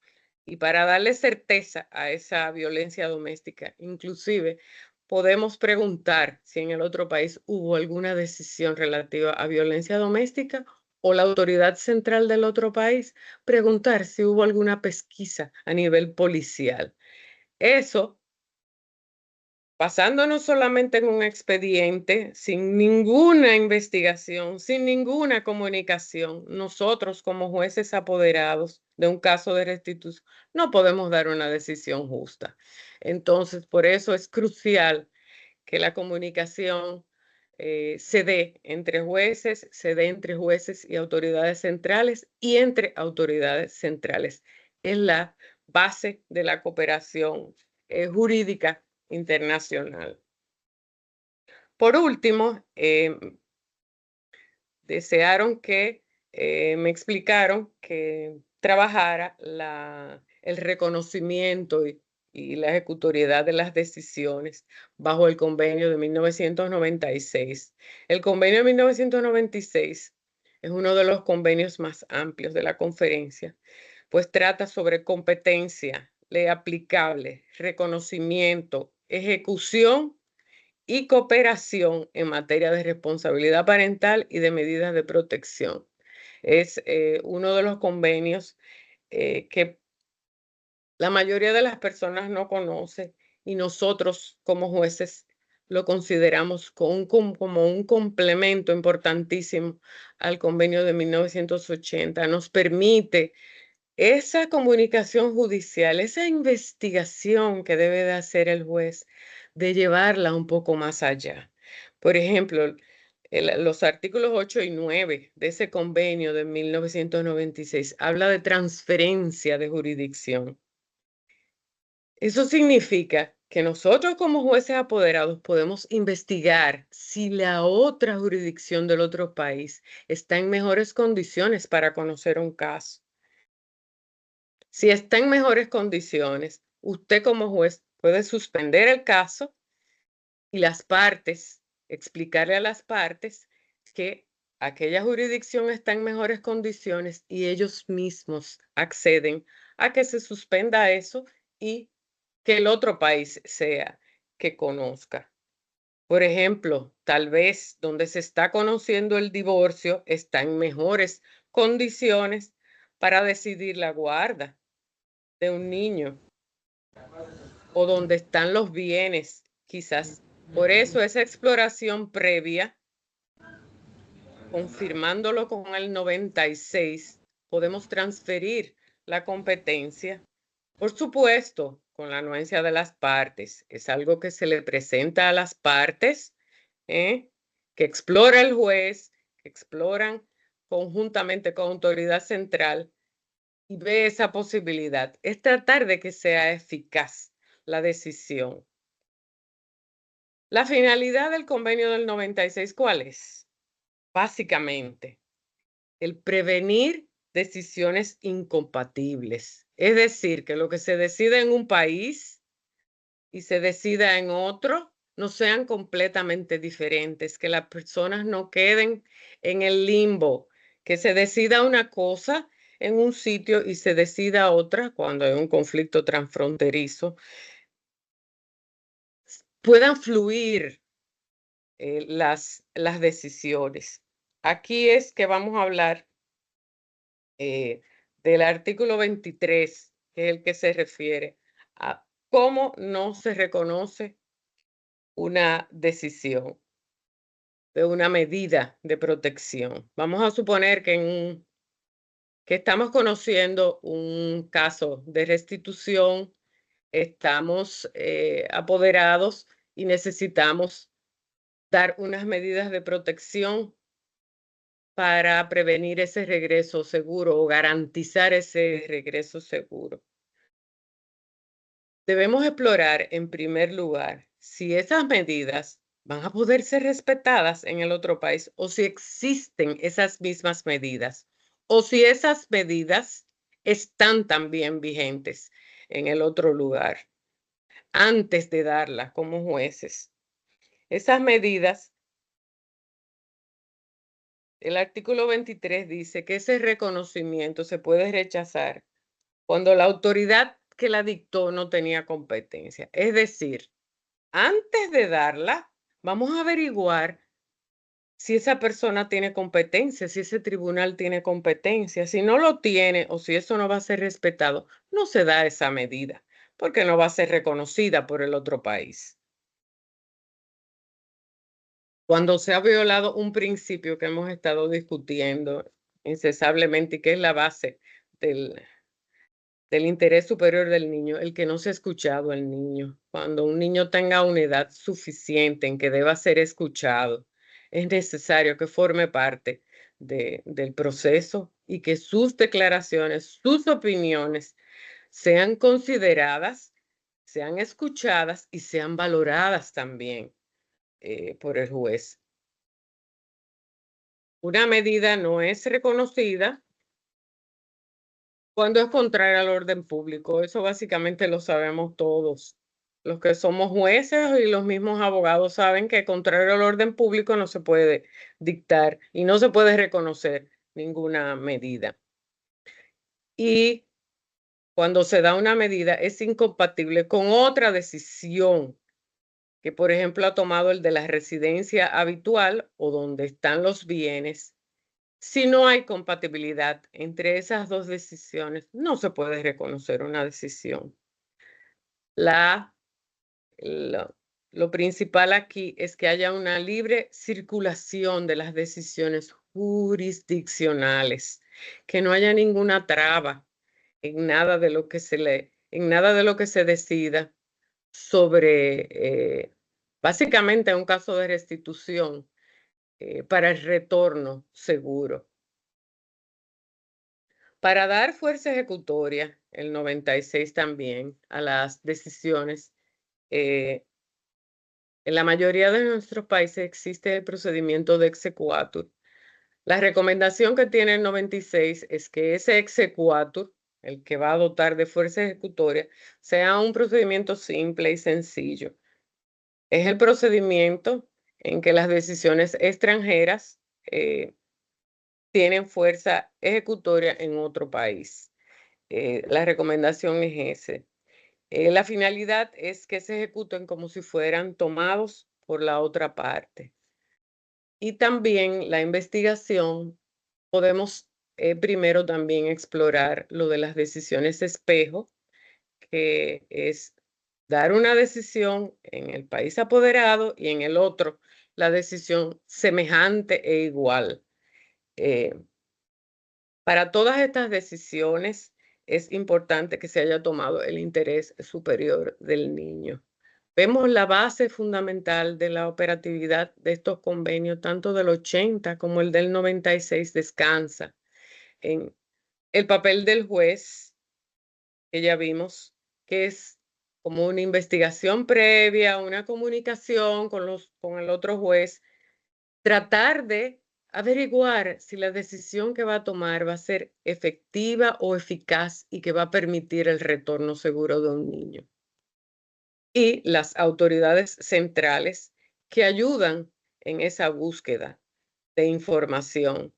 y para darle certeza a esa violencia doméstica. Inclusive podemos preguntar si en el otro país hubo alguna decisión relativa a violencia doméstica o la autoridad central del otro país, preguntar si hubo alguna pesquisa a nivel policial. Eso, basándonos solamente en un expediente, sin ninguna investigación, sin ninguna comunicación, nosotros como jueces apoderados de un caso de restitución no podemos dar una decisión justa. Entonces, por eso es crucial que la comunicación se dé entre jueces, se dé entre jueces y autoridades centrales y entre autoridades centrales. Es la base de la cooperación jurídica internacional. Por último, desearon que me explicaron que trabajara el reconocimiento y la ejecutoriedad de las decisiones bajo el convenio de 1996. El convenio de 1996 es uno de los convenios más amplios de la conferencia, pues trata sobre competencia, ley aplicable, reconocimiento, ejecución y cooperación en materia de responsabilidad parental y de medidas de protección. Es uno de los convenios que la mayoría de las personas no conoce y nosotros como jueces lo consideramos como un complemento importantísimo al convenio de 1980. Nos permite esa comunicación judicial, esa investigación que debe de hacer el juez, de llevarla un poco más allá. Por ejemplo, los artículos 8 y 9 de ese convenio de 1996 habla de transferencia de jurisdicción. Eso significa que nosotros como jueces apoderados podemos investigar si la otra jurisdicción del otro país está en mejores condiciones para conocer un caso. Si está en mejores condiciones, usted como juez puede suspender el caso y las partes, explicarle a las partes que aquella jurisdicción está en mejores condiciones y ellos mismos acceden a que se suspenda eso y que el otro país sea que conozca. Por ejemplo, tal vez donde se está conociendo el divorcio está en mejores condiciones para decidir la guarda de un niño o donde están los bienes, quizás. Por eso esa exploración previa, confirmándolo con el 96, podemos transferir la competencia. Por supuesto, con la anuencia de las partes. Es algo que se le presenta a las partes, que explora el juez, que exploran conjuntamente con autoridad central y ve esa posibilidad. Es tratar de que sea eficaz la decisión. La finalidad del convenio del 96, ¿cuál es? Básicamente, el prevenir decisiones incompatibles. Es decir, que lo que se decida en un país y se decida en otro no sean completamente diferentes, que las personas no queden en el limbo, que se decida una cosa en un sitio y se decida otra cuando hay un conflicto transfronterizo, puedan fluir las decisiones. Aquí es que vamos a hablar del artículo 23, que es el que se refiere a cómo no se reconoce una decisión de una medida de protección. Vamos a suponer que estamos conociendo un caso de restitución, estamos apoderados y necesitamos dar unas medidas de protección para prevenir ese regreso seguro o garantizar ese regreso seguro. Debemos explorar en primer lugar si esas medidas van a poder ser respetadas en el otro país, o si existen esas mismas medidas, o si esas medidas están también vigentes en el otro lugar, antes de darlas como jueces. Esas medidas, el artículo 23 dice que ese reconocimiento se puede rechazar cuando la autoridad que la dictó no tenía competencia. Es decir, antes de darla, vamos a averiguar si esa persona tiene competencia, si ese tribunal tiene competencia. Si no lo tiene o si eso no va a ser respetado, no se da esa medida, porque no va a ser reconocida por el otro país. Cuando se ha violado un principio que hemos estado discutiendo incesablemente y que es la base del interés superior del niño, el que no se ha escuchado al niño. Cuando un niño tenga una edad suficiente en que deba ser escuchado, es necesario que forme parte del proceso y que sus declaraciones, sus opiniones sean consideradas, sean escuchadas y sean valoradas también por el juez. Una medida no es reconocida cuando es contrario al orden público. Eso básicamente lo sabemos todos. Los que somos jueces y los mismos abogados saben que contrario al orden público no se puede dictar y no se puede reconocer ninguna medida. Y cuando se da una medida es incompatible con otra decisión que, por ejemplo, ha tomado el de la residencia habitual o donde están los bienes. Si no hay compatibilidad entre esas dos decisiones, no se puede reconocer una decisión. Lo principal aquí es que haya una libre circulación de las decisiones jurisdiccionales, que no haya ninguna traba en nada de lo que se decida sobre, básicamente, un caso de restitución para el retorno seguro. Para dar fuerza ejecutoria, el 96 también, a las decisiones, en la mayoría de nuestros países existe el procedimiento de exequatur. La recomendación que tiene el 96 es que ese exequatur, el que va a dotar de fuerza ejecutoria, sea un procedimiento simple y sencillo. Es el procedimiento en que las decisiones extranjeras tienen fuerza ejecutoria en otro país. La recomendación es ese. La finalidad es que se ejecuten como si fueran tomados por la otra parte. Y también la investigación, podemos primero también explorar lo de las decisiones espejo, que es dar una decisión en el país apoderado y en el otro la decisión semejante e igual. Para todas estas decisiones es importante que se haya tomado el interés superior del niño. Vemos la base fundamental de la operatividad de estos convenios, tanto del 80 como el del 96, descansa en el papel del juez, que ya vimos, que es como una investigación previa, una comunicación con el otro juez, tratar de averiguar si la decisión que va a tomar va a ser efectiva o eficaz y que va a permitir el retorno seguro de un niño. Y las autoridades centrales que ayudan en esa búsqueda de información.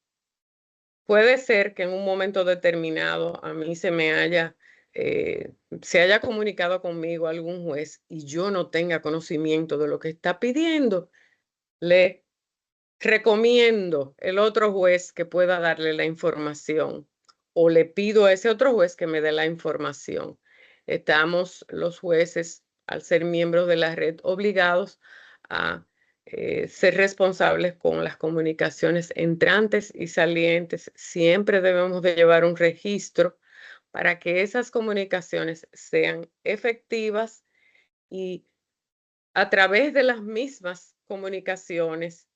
Puede ser que en un momento determinado a mí se haya comunicado conmigo algún juez y yo no tenga conocimiento de lo que está pidiendo. Le recomiendo el otro juez que pueda darle la información o le pido a ese otro juez que me dé la información. Estamos los jueces, al ser miembros de la red, obligados a ser responsables con las comunicaciones entrantes y salientes. Siempre debemos de llevar un registro para que esas comunicaciones sean efectivas y a través de las mismas comunicaciones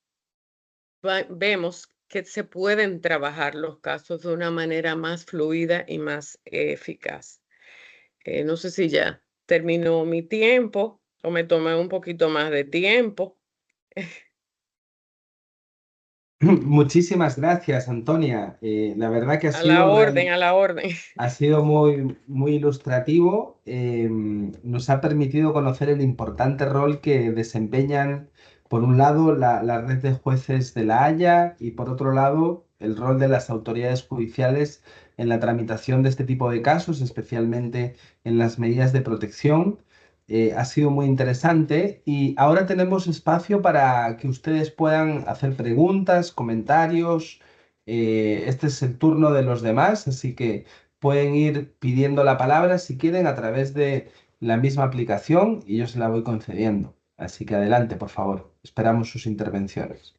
vemos que se pueden trabajar los casos de una manera más fluida y más eficaz. No sé si ya terminó mi tiempo o me tomé un poquito más de tiempo. Muchísimas gracias, Antonia. La verdad que A la orden. ha sido muy ilustrativo. Nos ha permitido conocer el importante rol que desempeñan, por un lado, la red de jueces de La Haya y, por otro lado, el rol de las autoridades judiciales en la tramitación de este tipo de casos, especialmente en las medidas de protección. Ha sido muy interesante y ahora tenemos espacio para que ustedes puedan hacer preguntas, comentarios. Este es el turno de los demás, así que pueden ir pidiendo la palabra si quieren a través de la misma aplicación y yo se la voy concediendo. Así que adelante, por favor. Esperamos sus intervenciones.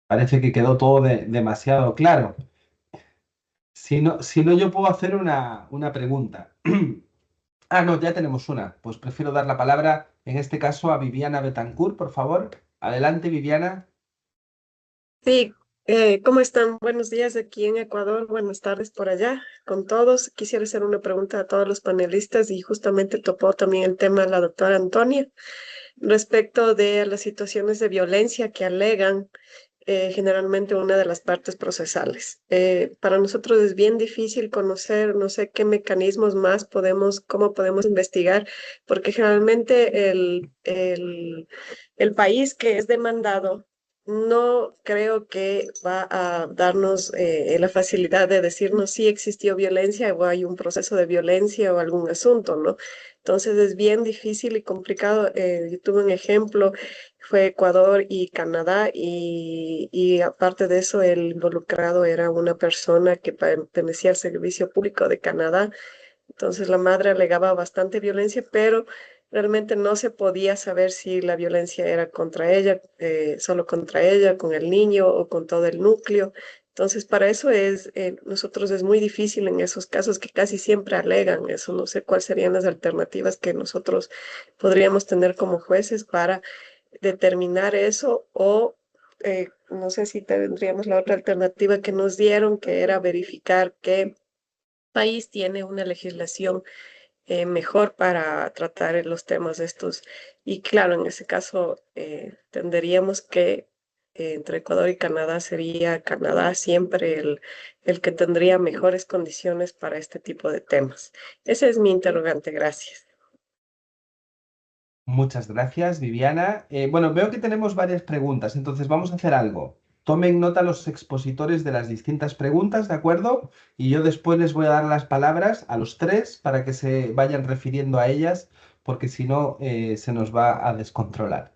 Parece que quedó todo demasiado claro. Si no, yo puedo hacer una pregunta. Ah, no, ya tenemos una. Pues prefiero dar la palabra, en este caso, a Viviana Betancourt, por favor. Adelante, Viviana. Sí, ¿cómo están? Buenos días aquí en Ecuador, buenas tardes por allá con todos. Quisiera hacer una pregunta a todos los panelistas y justamente topó también el tema la doctora Antonia respecto de las situaciones de violencia que alegan generalmente una de las partes procesales. Para nosotros es bien difícil conocer, no sé qué mecanismos más cómo podemos investigar, porque generalmente el país que es demandado no creo que va a darnos la facilidad de decirnos si existió violencia o hay un proceso de violencia o algún asunto, ¿no? Entonces es bien difícil y complicado. Yo tuve un ejemplo, fue Ecuador y Canadá, y aparte de eso, el involucrado era una persona que pertenecía al Servicio Público de Canadá. Entonces la madre alegaba bastante violencia, pero realmente no se podía saber si la violencia era contra ella, solo contra ella, con el niño o con todo el núcleo. Entonces, para eso nosotros es muy difícil en esos casos que casi siempre alegan eso. No sé cuáles serían las alternativas que nosotros podríamos tener como jueces para determinar eso, o no sé si tendríamos la otra alternativa que nos dieron, que era verificar qué país tiene una legislación mejor para tratar los temas estos. Y claro, en ese caso tendríamos que entre Ecuador y Canadá sería Canadá siempre el que tendría mejores condiciones para este tipo de temas. Ese es mi interrogante. Gracias. Muchas gracias, Viviana. Bueno, veo que tenemos varias preguntas, entonces vamos a hacer algo. Tomen nota los expositores de las distintas preguntas, ¿de acuerdo? Y yo después les voy a dar las palabras a los tres para que se vayan refiriendo a ellas, porque si no, se nos va a descontrolar.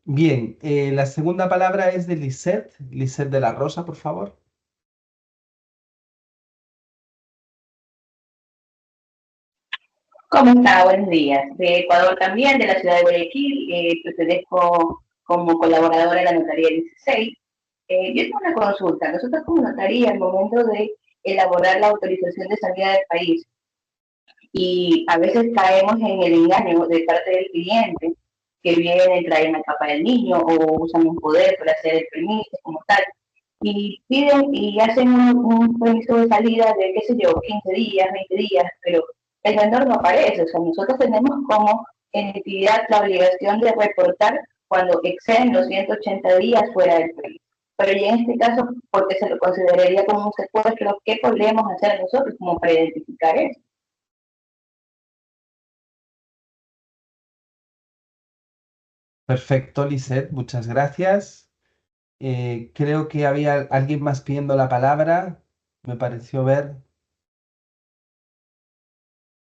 Bien, la segunda palabra es de Lisette de la Rosa, por favor. ¿Cómo está? Buenos días. De Ecuador también, de la ciudad de Guayaquil, pertenezco como colaboradora de la Notaría 16. Yo tengo una consulta. Nosotros como notaría, al momento de elaborar la autorización de salida del país, y a veces caemos en el engaño de parte del cliente, que viene, trae una capa del niño o usan un poder para hacer el permiso como tal, y piden y hacen un permiso de salida de, qué sé yo, 15 días, 20 días, pero el menor no aparece. O sea, nosotros tenemos como entidad la obligación de reportar cuando exceden los 180 días fuera del país. Pero ya en este caso, porque se lo consideraría como un secuestro, ¿qué podríamos hacer nosotros como para identificar eso? Perfecto, Lisette, muchas gracias. Creo que había alguien más pidiendo la palabra. Me pareció ver.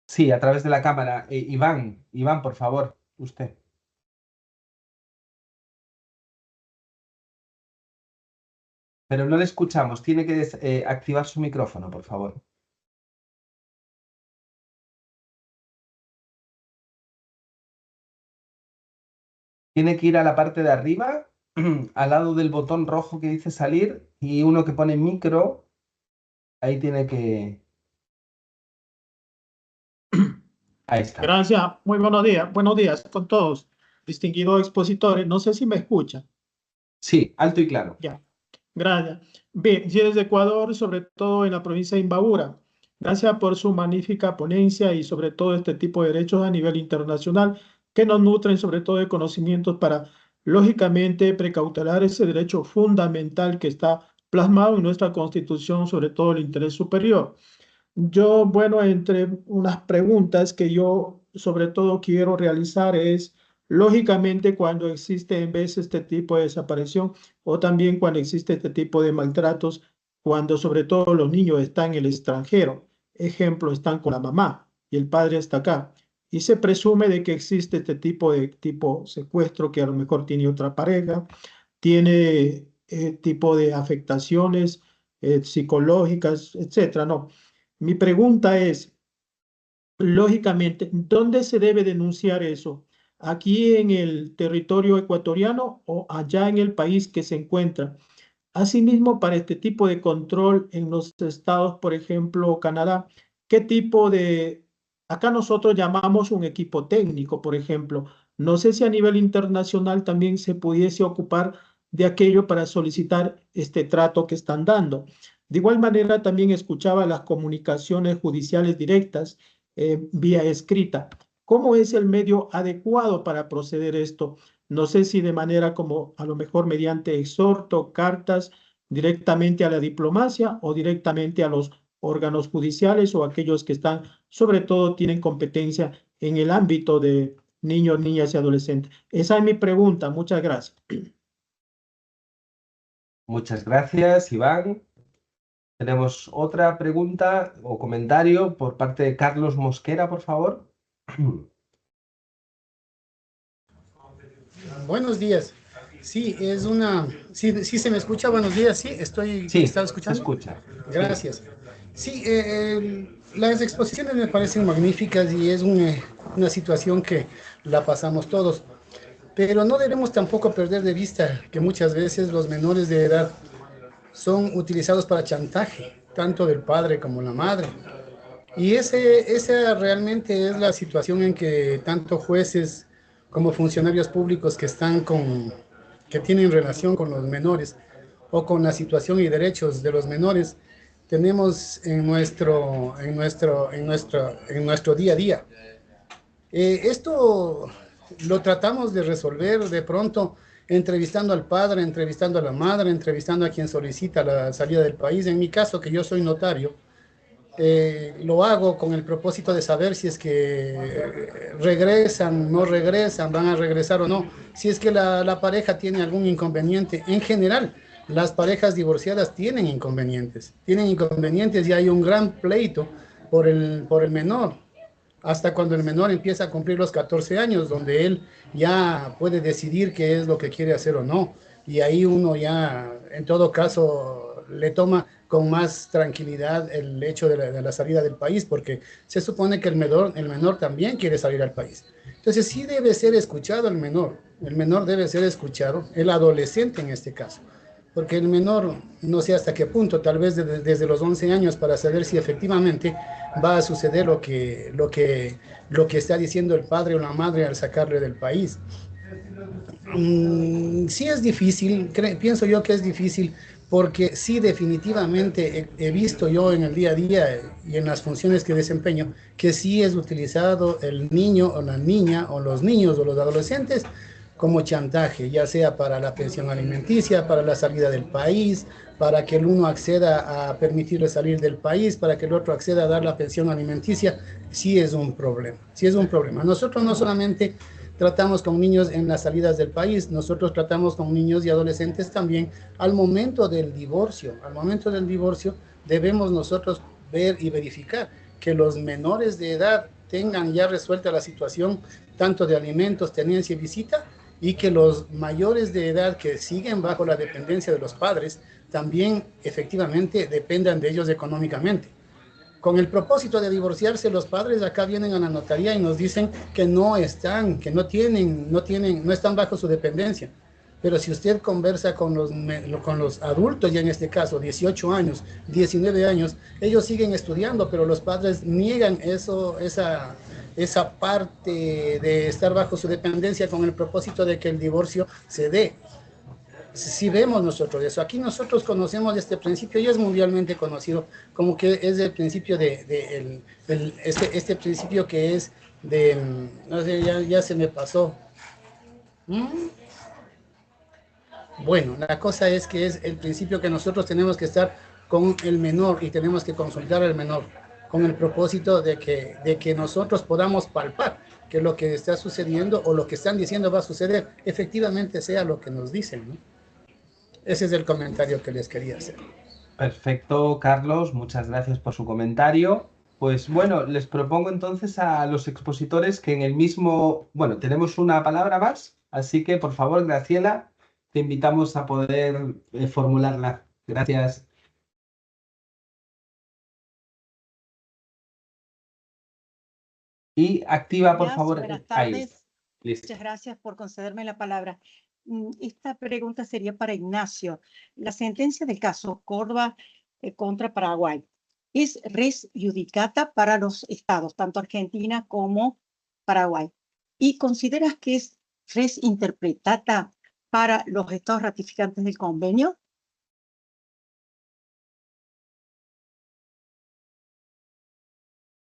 Sí, a través de la cámara. Iván, por favor, usted. Pero no le escuchamos. Tiene que activar su micrófono, por favor. Tiene que ir a la parte de arriba, al lado del botón rojo que dice salir, y uno que pone micro. Ahí tiene que... Ahí está. Gracias, muy buenos días con todos. distinguidos expositores. No sé si me escuchan. Sí, alto y claro. Ya, gracias. Bien, sí, desde Ecuador, sobre todo en la provincia de Imbabura. Gracias por su magnífica ponencia y sobre todo este tipo de derechos a nivel internacional que nos nutren sobre todo de conocimientos para, lógicamente, precautelar ese derecho fundamental que está plasmado en nuestra Constitución, sobre todo el interés superior. Yo, bueno, entre unas preguntas que yo sobre todo quiero realizar es, lógicamente, cuando existe en vez este tipo de desaparición o también cuando existe este tipo de maltratos, cuando sobre todo los niños están en el extranjero, ejemplo, están con la mamá y el padre está acá, y se presume de que existe este tipo de secuestro que a lo mejor tiene otra pareja, tiene tipo de afectaciones psicológicas, etcétera, ¿no? Mi pregunta es, lógicamente, ¿dónde se debe denunciar eso? ¿Aquí en el territorio ecuatoriano o allá en el país que se encuentra? Asimismo, para este tipo de control en los estados, por ejemplo, Canadá, ¿qué tipo de... Acá nosotros llamamos un equipo técnico, por ejemplo. No sé si a nivel internacional también se pudiese ocupar de aquello para solicitar este trato que están dando. De igual manera, también escuchaba las comunicaciones judiciales directas vía escrita. ¿Cómo es el medio adecuado para proceder esto? No sé si de manera como a lo mejor mediante exhorto, cartas, directamente a la diplomacia o directamente a los órganos judiciales o aquellos que están, sobre todo, tienen competencia en el ámbito de niños, niñas y adolescentes. Esa es mi pregunta. Muchas gracias. Muchas gracias, Iván. Tenemos otra pregunta o comentario por parte de Carlos Mosquera, por favor. Buenos días. Sí, es una... Sí, sí se me escucha. Buenos días. Sí, estoy... Sí, ¿Está escuchando? se escucha. Gracias. Sí, las exposiciones me parecen magníficas y es una situación que la pasamos todos. Pero no debemos tampoco perder de vista que muchas veces los menores de edad son utilizados para chantaje, tanto del padre como la madre. Y esa realmente es la situación en que tanto jueces como funcionarios públicos que tienen relación con los menores o con la situación y derechos de los menores, tenemos en nuestro día a día. Esto lo tratamos de resolver de pronto entrevistando al padre, entrevistando a la madre, entrevistando a quien solicita la salida del país. En mi caso, que yo soy notario, lo hago con el propósito de saber si es que regresan, no regresan, van a regresar o no, si es que la pareja tiene algún inconveniente. En general, las parejas divorciadas tienen inconvenientes y hay un gran pleito por el menor, hasta cuando el menor empieza a cumplir los 14 años, donde él ya puede decidir qué es lo que quiere hacer o no. Y ahí uno ya, en todo caso, le toma con más tranquilidad el hecho de la salida del país, porque se supone que el menor también quiere salir al país. Entonces sí debe ser escuchado el menor debe ser escuchado, el adolescente en este caso, porque el menor no sé hasta qué punto, tal vez desde los 11 años, para saber si efectivamente va a suceder lo que está diciendo el padre o la madre al sacarle del país. Sí es difícil, pienso yo que es difícil, porque sí definitivamente he visto yo en el día a día y en las funciones que desempeño, que sí es utilizado el niño o la niña o los niños o los adolescentes como chantaje, ya sea para la pensión alimenticia, para la salida del país, para que el uno acceda a permitirle salir del país, para que el otro acceda a dar la pensión alimenticia. Sí es un problema. Nosotros no solamente tratamos con niños en las salidas del país, nosotros tratamos con niños y adolescentes también al momento del divorcio. Al momento del divorcio debemos nosotros ver y verificar que los menores de edad tengan ya resuelta la situación tanto de alimentos, tenencia y visita, y que los mayores de edad que siguen bajo la dependencia de los padres también efectivamente dependan de ellos económicamente. Con el propósito de divorciarse, los padres acá vienen a la notaría y nos dicen que no están bajo su dependencia. Pero si usted conversa con los adultos, ya en este caso 18 años, 19 años, ellos siguen estudiando, pero los padres niegan esa parte de estar bajo su dependencia con el propósito de que el divorcio se dé. Si vemos nosotros eso, aquí nosotros conocemos este principio y es mundialmente conocido como que es el principio este principio que es de, no sé, ya se me pasó. Bueno, la cosa es que es el principio que nosotros tenemos que estar con el menor y tenemos que consultar al menor con el propósito de que nosotros podamos palpar que lo que está sucediendo o lo que están diciendo va a suceder, efectivamente sea lo que nos dicen, ¿no? Ese es el comentario que les quería hacer. Perfecto, Carlos, muchas gracias por su comentario. Pues bueno, les propongo entonces a los expositores que en el mismo, bueno, tenemos una palabra más, así que por favor, Graciela, te invitamos a poder formularla. Gracias. Y activa, por favor. Buenas Ahí. tardes. Listo. Muchas gracias por concederme la palabra. Esta pregunta sería para Ignacio. La sentencia del caso Córdoba contra Paraguay es res judicata para los estados, tanto Argentina como Paraguay. ¿Y consideras que es res interpretata para los estados ratificantes del convenio?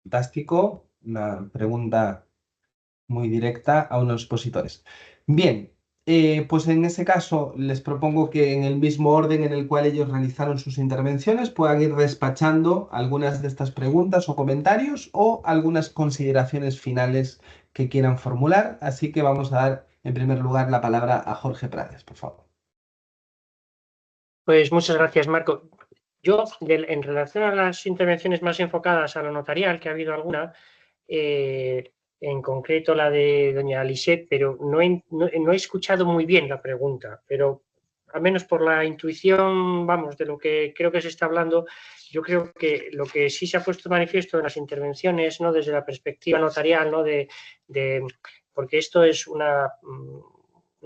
Fantástico, una pregunta muy directa a unos expositores. Bien, pues en ese caso les propongo que en el mismo orden en el cual ellos realizaron sus intervenciones puedan ir despachando algunas de estas preguntas o comentarios o algunas consideraciones finales que quieran formular. Así que vamos a dar en primer lugar la palabra a Jorge Prades, por favor. Pues muchas gracias, Marco. Yo, en relación a las intervenciones más enfocadas a lo notarial, que ha habido alguna, en concreto la de doña Lisette, pero no he escuchado muy bien la pregunta, pero al menos por la intuición, vamos, de lo que creo que se está hablando, yo creo que lo que sí se ha puesto manifiesto en las intervenciones, ¿no?, desde la perspectiva notarial, ¿no?, porque esto es una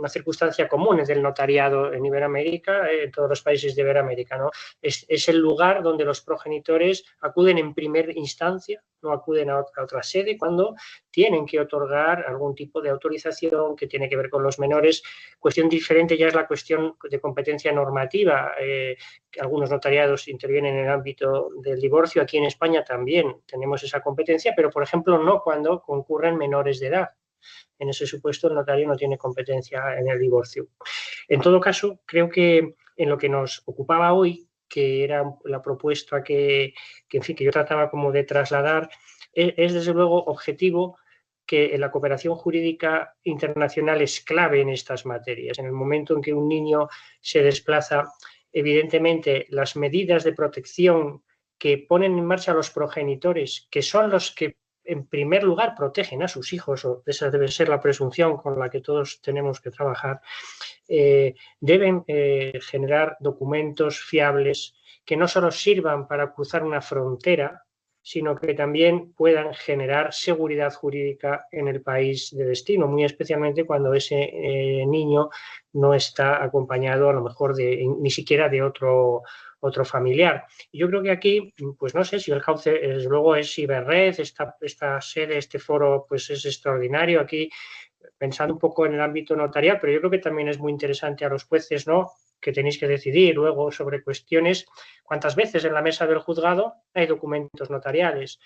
circunstancia común del notariado en Iberoamérica, en todos los países de Iberoamérica, ¿no? Es el lugar donde los progenitores acuden en primera instancia, no acuden a otra sede cuando tienen que otorgar algún tipo de autorización que tiene que ver con los menores. Cuestión diferente ya es la cuestión de competencia normativa. Algunos notariados intervienen en el ámbito del divorcio. Aquí en España también tenemos esa competencia, pero, por ejemplo, no cuando concurren menores de edad. En ese supuesto, el notario no tiene competencia en el divorcio. En todo caso, creo que en lo que nos ocupaba hoy, que era la propuesta que yo trataba como de trasladar, es desde luego objetivo que la cooperación jurídica internacional es clave en estas materias. En el momento en que un niño se desplaza, evidentemente las medidas de protección que ponen en marcha los progenitores, que son los que en primer lugar protegen a sus hijos, o esa debe ser la presunción con la que todos tenemos que trabajar, deben generar documentos fiables que no solo sirvan para cruzar una frontera, sino que también puedan generar seguridad jurídica en el país de destino, muy especialmente cuando ese niño no está acompañado a lo mejor ni siquiera de otro familiar. Y yo creo que aquí, pues no sé si el cauce, desde luego, es Iberred, esta sede, este foro, pues es extraordinario aquí, pensando un poco en el ámbito notarial, pero yo creo que también es muy interesante a los jueces, ¿no?, que tenéis que decidir luego sobre cuestiones. ¿Cuántas veces en la mesa del juzgado hay documentos notariales?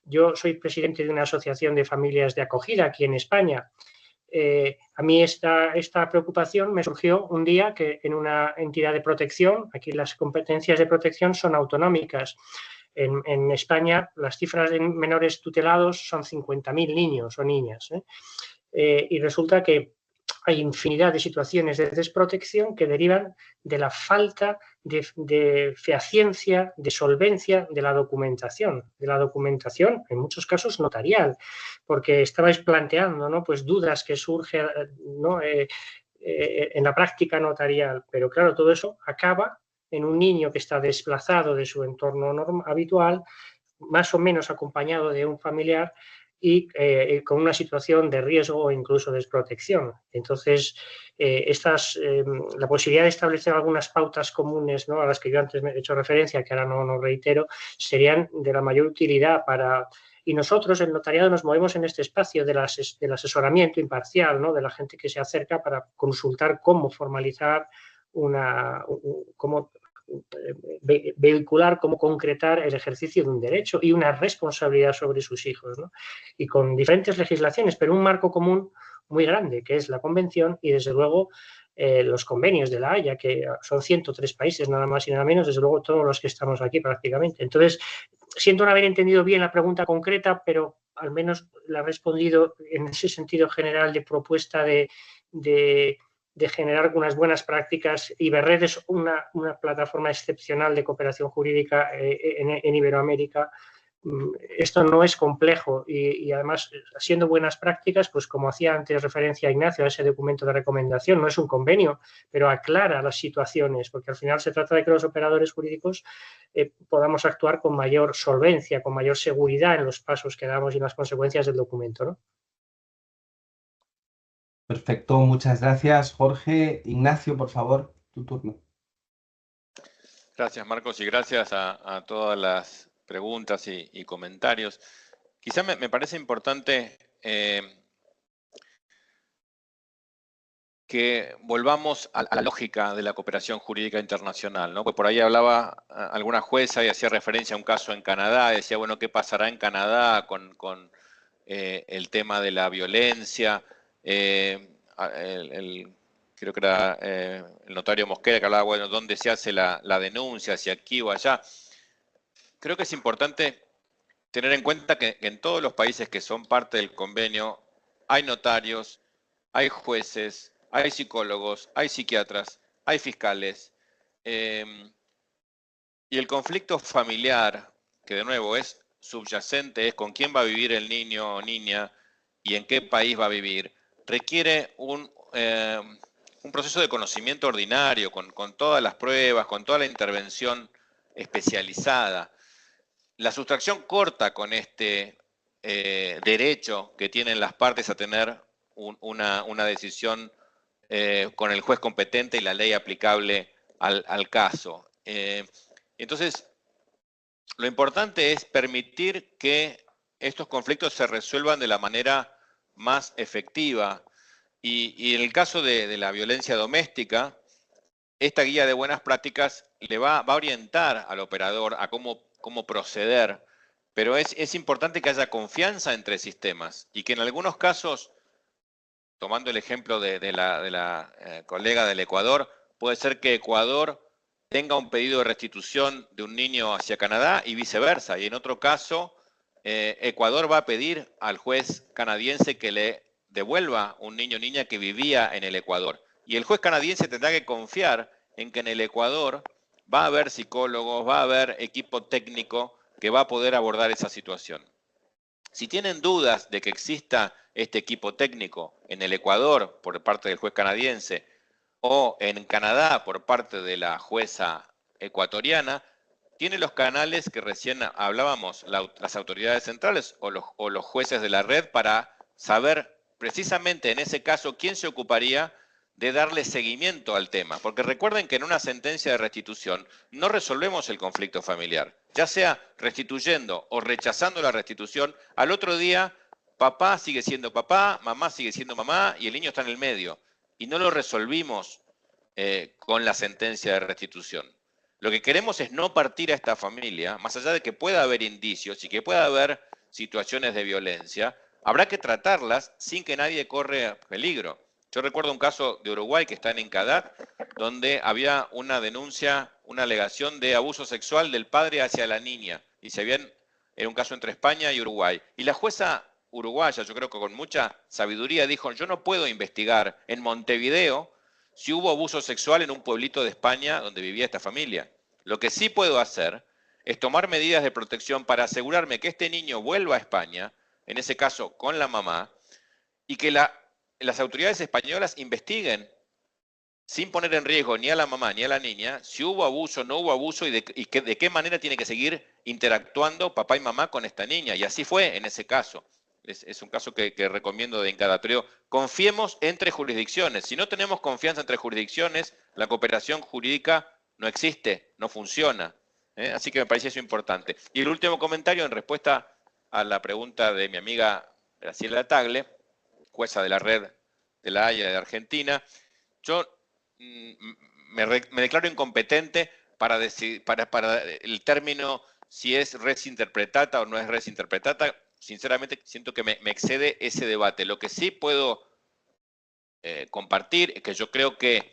Yo soy presidente de una asociación de familias de acogida aquí en España. A mí esta preocupación me surgió un día que en una entidad de protección, aquí las competencias de protección son autonómicas. En España las cifras de menores tutelados son 50.000 niños o niñas, y resulta que hay infinidad de situaciones de desprotección que derivan de la falta de fehaciencia, de solvencia de la documentación en muchos casos notarial, porque estabais planteando, ¿no?, pues dudas que surgen, ¿no?, en la práctica notarial, pero claro, todo eso acaba en un niño que está desplazado de su entorno habitual, más o menos acompañado de un familiar, y con una situación de riesgo o incluso desprotección. Entonces, la posibilidad de establecer algunas pautas comunes, ¿no?, a las que yo antes me he hecho referencia, que ahora no reitero, serían de la mayor utilidad para Y nosotros, el notariado, nos movemos en este espacio del asesoramiento imparcial, ¿no? De la gente que se acerca para consultar cómo formalizar cómo vehicular, cómo concretar el ejercicio de un derecho y una responsabilidad sobre sus hijos, ¿no? Y con diferentes legislaciones, pero un marco común muy grande, que es la Convención y, desde luego, los convenios de la Haya, que son 103 países, nada más y nada menos, desde luego todos los que estamos aquí prácticamente. Entonces, siento no haber entendido bien la pregunta concreta, pero al menos la he respondido en ese sentido general de propuesta de generar unas buenas prácticas. Iberred es una plataforma excepcional de cooperación jurídica en Iberoamérica. Esto no es complejo y además, siendo buenas prácticas, pues como hacía antes referencia a Ignacio, a ese documento de recomendación, no es un convenio, pero aclara las situaciones, porque al final se trata de que los operadores jurídicos podamos actuar con mayor solvencia, con mayor seguridad en los pasos que damos y en las consecuencias del documento, ¿no? Perfecto, muchas gracias, Jorge. Ignacio, por favor, tu turno. Gracias, Marcos, y gracias a todas las preguntas y comentarios. Quizá me parece importante que volvamos a la lógica de la cooperación jurídica internacional, ¿no? Pues por ahí hablaba alguna jueza y hacía referencia a un caso en Canadá, decía, bueno, ¿qué pasará en Canadá con el tema de la violencia? Creo que era el notario Mosquera que hablaba, bueno, ¿dónde se hace la denuncia? ¿Si aquí o allá? Creo que es importante tener en cuenta que en todos los países que son parte del convenio hay notarios, hay jueces, hay psicólogos, hay psiquiatras, hay fiscales. Y el conflicto familiar, que de nuevo es subyacente, es con quién va a vivir el niño o niña y en qué país va a vivir, requiere un proceso de conocimiento ordinario, con todas las pruebas, con toda la intervención especializada. La sustracción corta con este derecho que tienen las partes a tener una decisión con el juez competente y la ley aplicable al caso. Entonces, lo importante es permitir que estos conflictos se resuelvan de la manera más efectiva. Y en el caso de la violencia doméstica, esta guía de buenas prácticas le va a orientar al operador a cómo proceder, pero es importante que haya confianza entre sistemas y que en algunos casos, tomando el ejemplo de la colega del Ecuador, puede ser que Ecuador tenga un pedido de restitución de un niño hacia Canadá y viceversa, y en otro caso Ecuador va a pedir al juez canadiense que le devuelva un niño o niña que vivía en el Ecuador. Y el juez canadiense tendrá que confiar en que en el Ecuador va a haber psicólogos, va a haber equipo técnico que va a poder abordar esa situación. Si tienen dudas de que exista este equipo técnico en el Ecuador por parte del juez canadiense o en Canadá por parte de la jueza ecuatoriana, tiene los canales que recién hablábamos, las autoridades centrales o los jueces de la red, para saber precisamente en ese caso quién se ocuparía de darle seguimiento al tema. Porque recuerden que en una sentencia de restitución no resolvemos el conflicto familiar. Ya sea restituyendo o rechazando la restitución, al otro día papá sigue siendo papá, mamá sigue siendo mamá y el niño está en el medio. Y no lo resolvimos con la sentencia de restitución. Lo que queremos es no partir a esta familia, más allá de que pueda haber indicios y que pueda haber situaciones de violencia, habrá que tratarlas sin que nadie corra peligro. Yo recuerdo un caso de Uruguay que está en Incadat, donde había una denuncia, una alegación de abuso sexual del padre hacia la niña. Y era un caso entre España y Uruguay. Y la jueza uruguaya, yo creo que con mucha sabiduría, dijo, yo no puedo investigar en Montevideo si hubo abuso sexual en un pueblito de España donde vivía esta familia. Lo que sí puedo hacer es tomar medidas de protección para asegurarme que este niño vuelva a España, en ese caso con la mamá, y que las autoridades españolas investiguen sin poner en riesgo ni a la mamá ni a la niña si hubo abuso, no hubo abuso y de qué manera tiene que seguir interactuando papá y mamá con esta niña. Y así fue en ese caso. Es un caso que recomiendo de Incadat. Pero confiemos entre jurisdicciones. Si no tenemos confianza entre jurisdicciones, la cooperación jurídica no existe, no funciona. Así que me parece eso importante. Y el último comentario en respuesta a la pregunta de mi amiga Graciela Tagle, jueza de la Red de la Haya de Argentina, yo me declaro incompetente para decir, para el término si es res interpretata o no es res interpretata. Sinceramente siento que me excede ese debate. Lo que sí puedo compartir es que yo creo que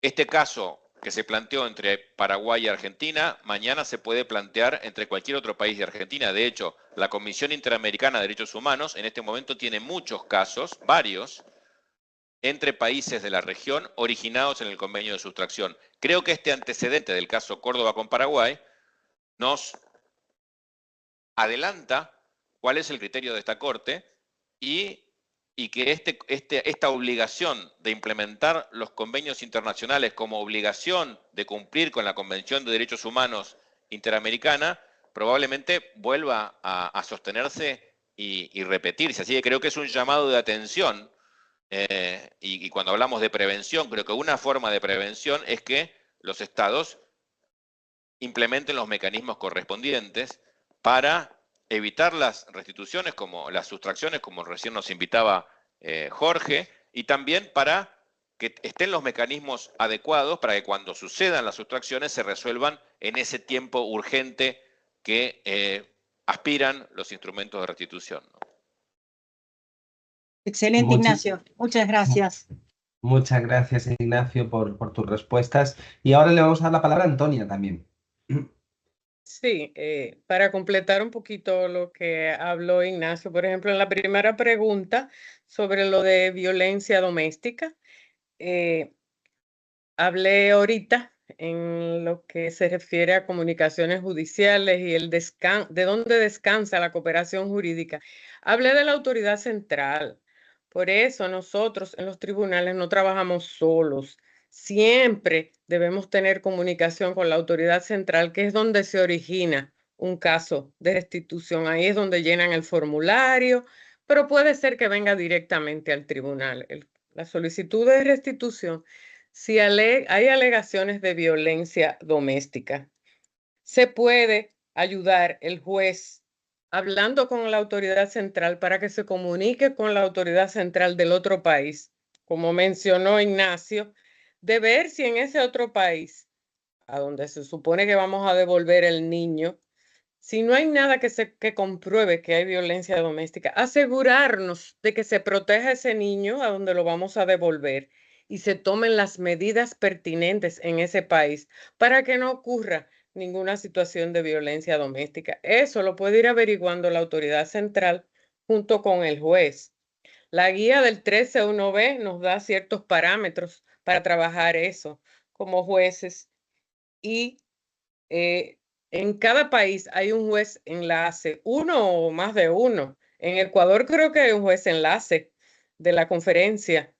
este caso que se planteó entre Paraguay y Argentina, mañana se puede plantear entre cualquier otro país de Argentina. De hecho, la Comisión Interamericana de Derechos Humanos en este momento tiene muchos casos, varios, entre países de la región originados en el convenio de sustracción. Creo que este antecedente del caso Córdoba con Paraguay nos adelanta cuál es el criterio de esta Corte y que esta obligación de implementar los convenios internacionales como obligación de cumplir con la Convención de Derechos Humanos Interamericana probablemente vuelva a sostenerse y repetirse. Así que creo que es un llamado de atención y cuando hablamos de prevención, creo que una forma de prevención es que los estados implementen los mecanismos correspondientes para evitar las restituciones, como las sustracciones, como recién nos invitaba Jorge, y también para que estén los mecanismos adecuados para que cuando sucedan las sustracciones se resuelvan en ese tiempo urgente que aspiran los instrumentos de restitución, ¿no? Excelente, Ignacio. Muchas gracias. Muchas gracias, Ignacio, por tus respuestas. Y ahora le vamos a dar la palabra a Antonia también. Sí, para completar un poquito lo que habló Ignacio, por ejemplo, en la primera pregunta sobre lo de violencia doméstica, hablé ahorita en lo que se refiere a comunicaciones judiciales y de dónde descansa la cooperación jurídica. Hablé de la autoridad central. Por eso nosotros en los tribunales no trabajamos solos. Siempre debemos tener comunicación con la autoridad central, que es donde se origina un caso de restitución. Ahí es donde llenan el formulario, pero puede ser que venga directamente al tribunal. La solicitud de restitución, si hay alegaciones de violencia doméstica, se puede ayudar el juez hablando con la autoridad central para que se comunique con la autoridad central del otro país, como mencionó Ignacio, de ver si en ese otro país, a donde se supone que vamos a devolver el niño, si no hay nada que compruebe que hay violencia doméstica, asegurarnos de que se proteja ese niño a donde lo vamos a devolver y se tomen las medidas pertinentes en ese país para que no ocurra ninguna situación de violencia doméstica. Eso lo puede ir averiguando la autoridad central junto con el juez. La guía del 131B nos da ciertos parámetros para trabajar eso como jueces y en cada país hay un juez enlace, uno o más de uno. En Ecuador creo que hay un juez enlace de la conferencia.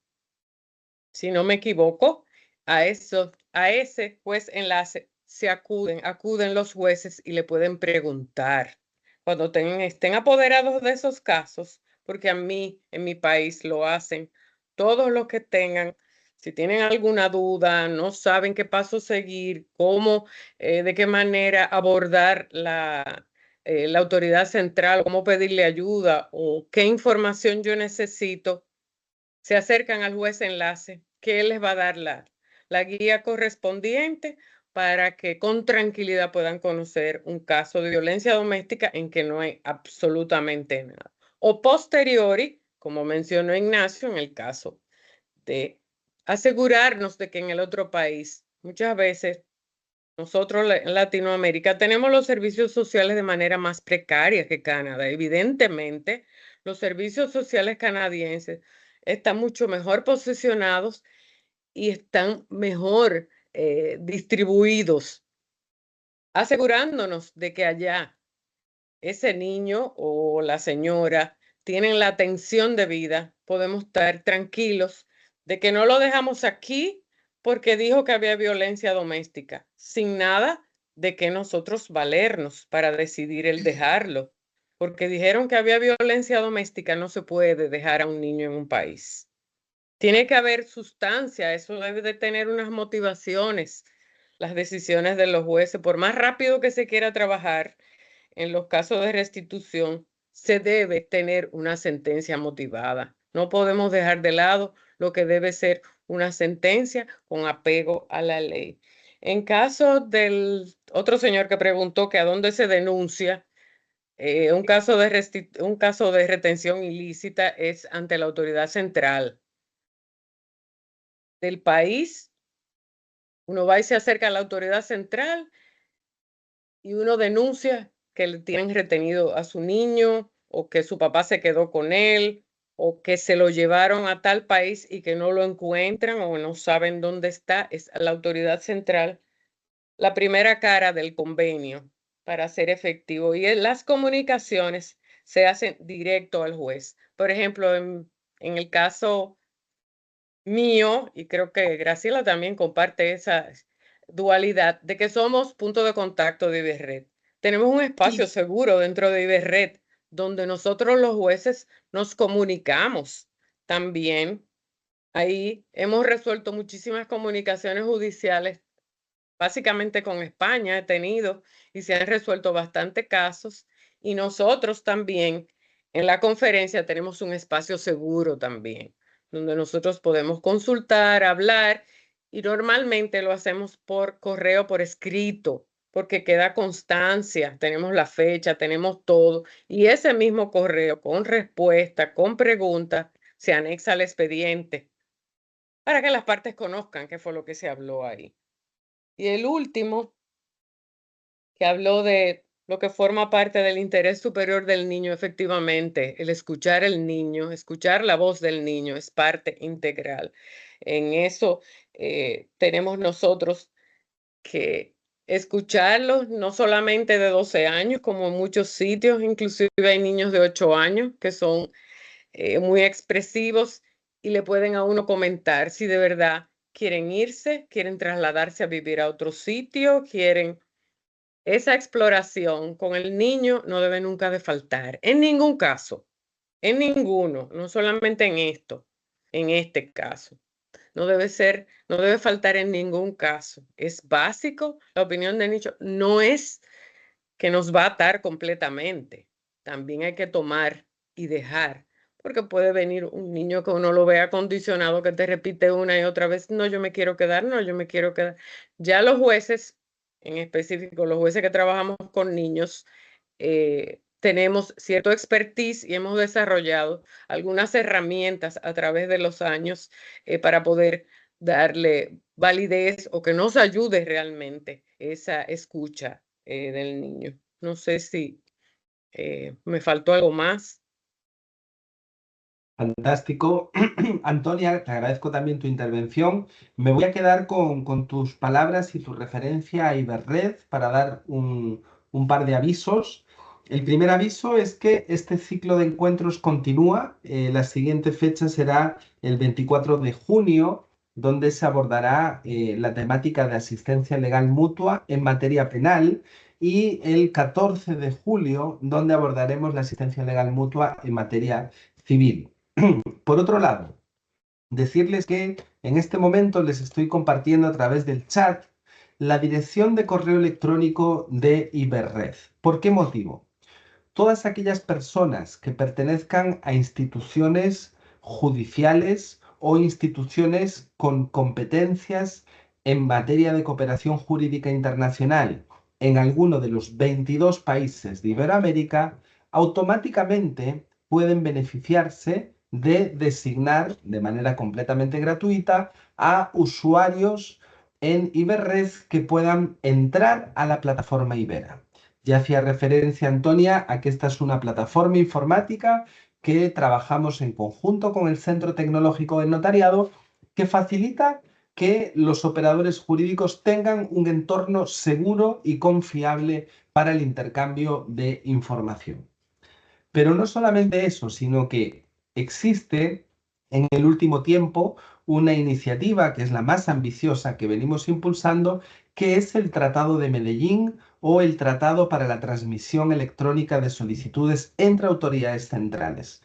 Si no me equivoco, a ese juez enlace se acuden los jueces y le pueden preguntar cuando estén apoderados de esos casos, porque a mí, en mi país, lo hacen todos los que tengan. Si tienen alguna duda, no saben qué paso seguir, cómo, de qué manera abordar la autoridad central, cómo pedirle ayuda o qué información yo necesito, se acercan al juez enlace, que él les va a dar la guía correspondiente para que con tranquilidad puedan conocer un caso de violencia doméstica en que no hay absolutamente nada. O posteriori, como mencionó Ignacio, en el caso de asegurarnos de que en el otro país, muchas veces nosotros en Latinoamérica tenemos los servicios sociales de manera más precaria que Canadá. Evidentemente, los servicios sociales canadienses están mucho mejor posicionados y están mejor distribuidos, asegurándonos de que allá ese niño o la señora tienen la atención debida. Podemos estar tranquilos de que no lo dejamos aquí porque dijo que había violencia doméstica, sin nada de que nosotros valernos para decidir el dejarlo. Porque dijeron que había violencia doméstica, no se puede dejar a un niño en un país. Tiene que haber sustancia, eso debe de tener unas motivaciones, las decisiones de los jueces, por más rápido que se quiera trabajar, en los casos de restitución se debe tener una sentencia motivada. No podemos dejar de lado lo que debe ser una sentencia con apego a la ley. En caso del otro señor que preguntó que a dónde se denuncia, un caso de retención ilícita es ante la autoridad central del país. Uno va y se acerca a la autoridad central y uno denuncia que le tienen retenido a su niño o que su papá se quedó con él o que se lo llevaron a tal país y que no lo encuentran o no saben dónde está. Es la autoridad central la primera cara del convenio para ser efectivo, y las comunicaciones se hacen directo al juez. Por ejemplo, en el caso mío, y creo que Graciela también comparte esa dualidad de que somos punto de contacto de Iberred. Tenemos un espacio seguro dentro de Iberred donde nosotros los jueces nos comunicamos también. Ahí hemos resuelto muchísimas comunicaciones judiciales, básicamente con España he tenido, y se han resuelto bastante casos, y nosotros también en la conferencia tenemos un espacio seguro también, donde nosotros podemos consultar, hablar, y normalmente lo hacemos por correo, por escrito, porque queda constancia, tenemos la fecha, tenemos todo, y ese mismo correo con respuesta, con preguntas, se anexa al expediente para que las partes conozcan qué fue lo que se habló ahí. Y el último, que habló de lo que forma parte del interés superior del niño, efectivamente, el escuchar al niño, escuchar la voz del niño es parte integral. En eso tenemos nosotros que escucharlos, no solamente de 12 años, como en muchos sitios, inclusive hay niños de 8 años que son muy expresivos y le pueden a uno comentar si de verdad quieren irse, quieren trasladarse a vivir a otro sitio, quieren... Esa exploración con el niño no debe nunca de faltar, en ningún caso, en ninguno, no solamente en esto, en este caso. No debe faltar en ningún caso. Es básico, la opinión de niño no es que nos va a atar completamente. También hay que tomar y dejar, porque puede venir un niño que uno lo vea condicionado, que te repite una y otra vez, no, yo me quiero quedar, no, yo me quiero quedar. Ya los jueces, en específico los jueces que trabajamos con niños, tenemos cierto expertise y hemos desarrollado algunas herramientas a través de los años para poder darle validez o que nos ayude realmente esa escucha del niño. No sé si me faltó algo más. Fantástico. Antonia, te agradezco también tu intervención. Me voy a quedar con tus palabras y tu referencia a Iberred para dar un par de avisos. El primer aviso es que este ciclo de encuentros continúa. La siguiente fecha será el 24 de junio, donde se abordará la temática de asistencia legal mutua en materia penal, y el 14 de julio, donde abordaremos la asistencia legal mutua en materia civil. Por otro lado, decirles que en este momento les estoy compartiendo a través del chat la dirección de correo electrónico de Iberred. ¿Por qué motivo? Todas aquellas personas que pertenezcan a instituciones judiciales o instituciones con competencias en materia de cooperación jurídica internacional en alguno de los 22 países de Iberoamérica, automáticamente pueden beneficiarse de designar de manera completamente gratuita a usuarios en Iberred que puedan entrar a la plataforma Ibera. Ya hacía referencia Antonia a que esta es una plataforma informática que trabajamos en conjunto con el Centro Tecnológico del Notariado, que facilita que los operadores jurídicos tengan un entorno seguro y confiable para el intercambio de información. Pero no solamente eso, sino que existe en el último tiempo una iniciativa que es la más ambiciosa que venimos impulsando, que es el Tratado de Medellín o el Tratado para la Transmisión Electrónica de Solicitudes entre Autoridades Centrales.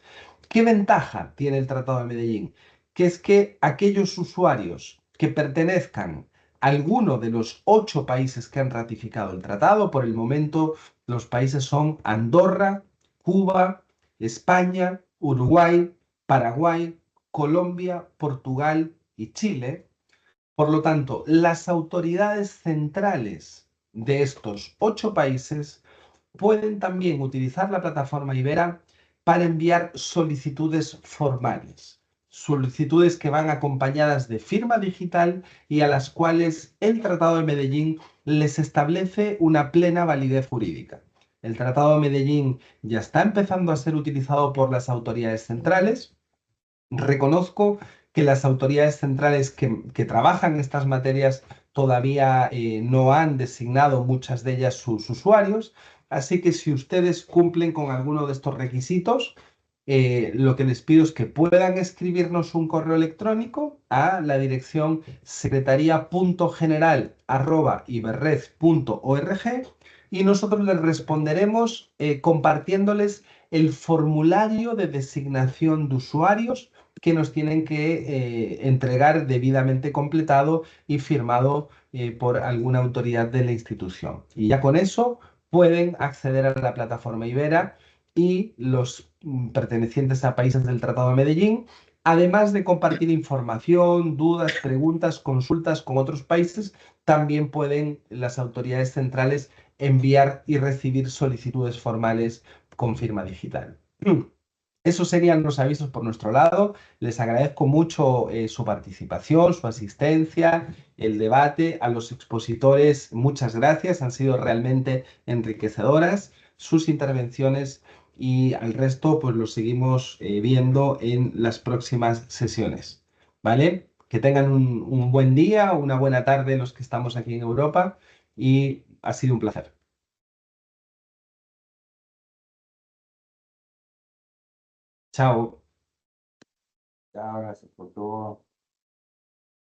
¿Qué ventaja tiene el Tratado de Medellín? Que es que aquellos usuarios que pertenezcan alguno de los 8 países que han ratificado el tratado. Por el momento, los países son Andorra, Cuba, España, Uruguay, Paraguay, Colombia, Portugal y Chile. Por lo tanto, las autoridades centrales de estos 8 países pueden también utilizar la plataforma Ibera para enviar solicitudes formales, solicitudes que van acompañadas de firma digital y a las cuales el Tratado de Medellín les establece una plena validez jurídica. El Tratado de Medellín ya está empezando a ser utilizado por las autoridades centrales. Reconozco que las autoridades centrales que trabajan estas materias todavía no han designado muchas de ellas sus usuarios, así que si ustedes cumplen con alguno de estos requisitos, lo que les pido es que puedan escribirnos un correo electrónico a la dirección secretaria.general@iberred.org y nosotros les responderemos compartiéndoles el formulario de designación de usuarios que nos tienen que entregar debidamente completado y firmado por alguna autoridad de la institución. Y ya con eso pueden acceder a la plataforma Ibera y los pertenecientes a países del Tratado de Medellín, además de compartir información, dudas, preguntas, consultas con otros países, también pueden las autoridades centrales enviar y recibir solicitudes formales con firma digital. Esos serían los avisos por nuestro lado. Les agradezco mucho su participación, su asistencia, el debate. A los expositores, muchas gracias. Han sido realmente enriquecedoras sus intervenciones y al resto, pues los seguimos viendo en las próximas sesiones. ¿Vale? Que tengan un buen día, una buena tarde los que estamos aquí en Europa y ha sido un placer. Chao. Chao, gracias por todo.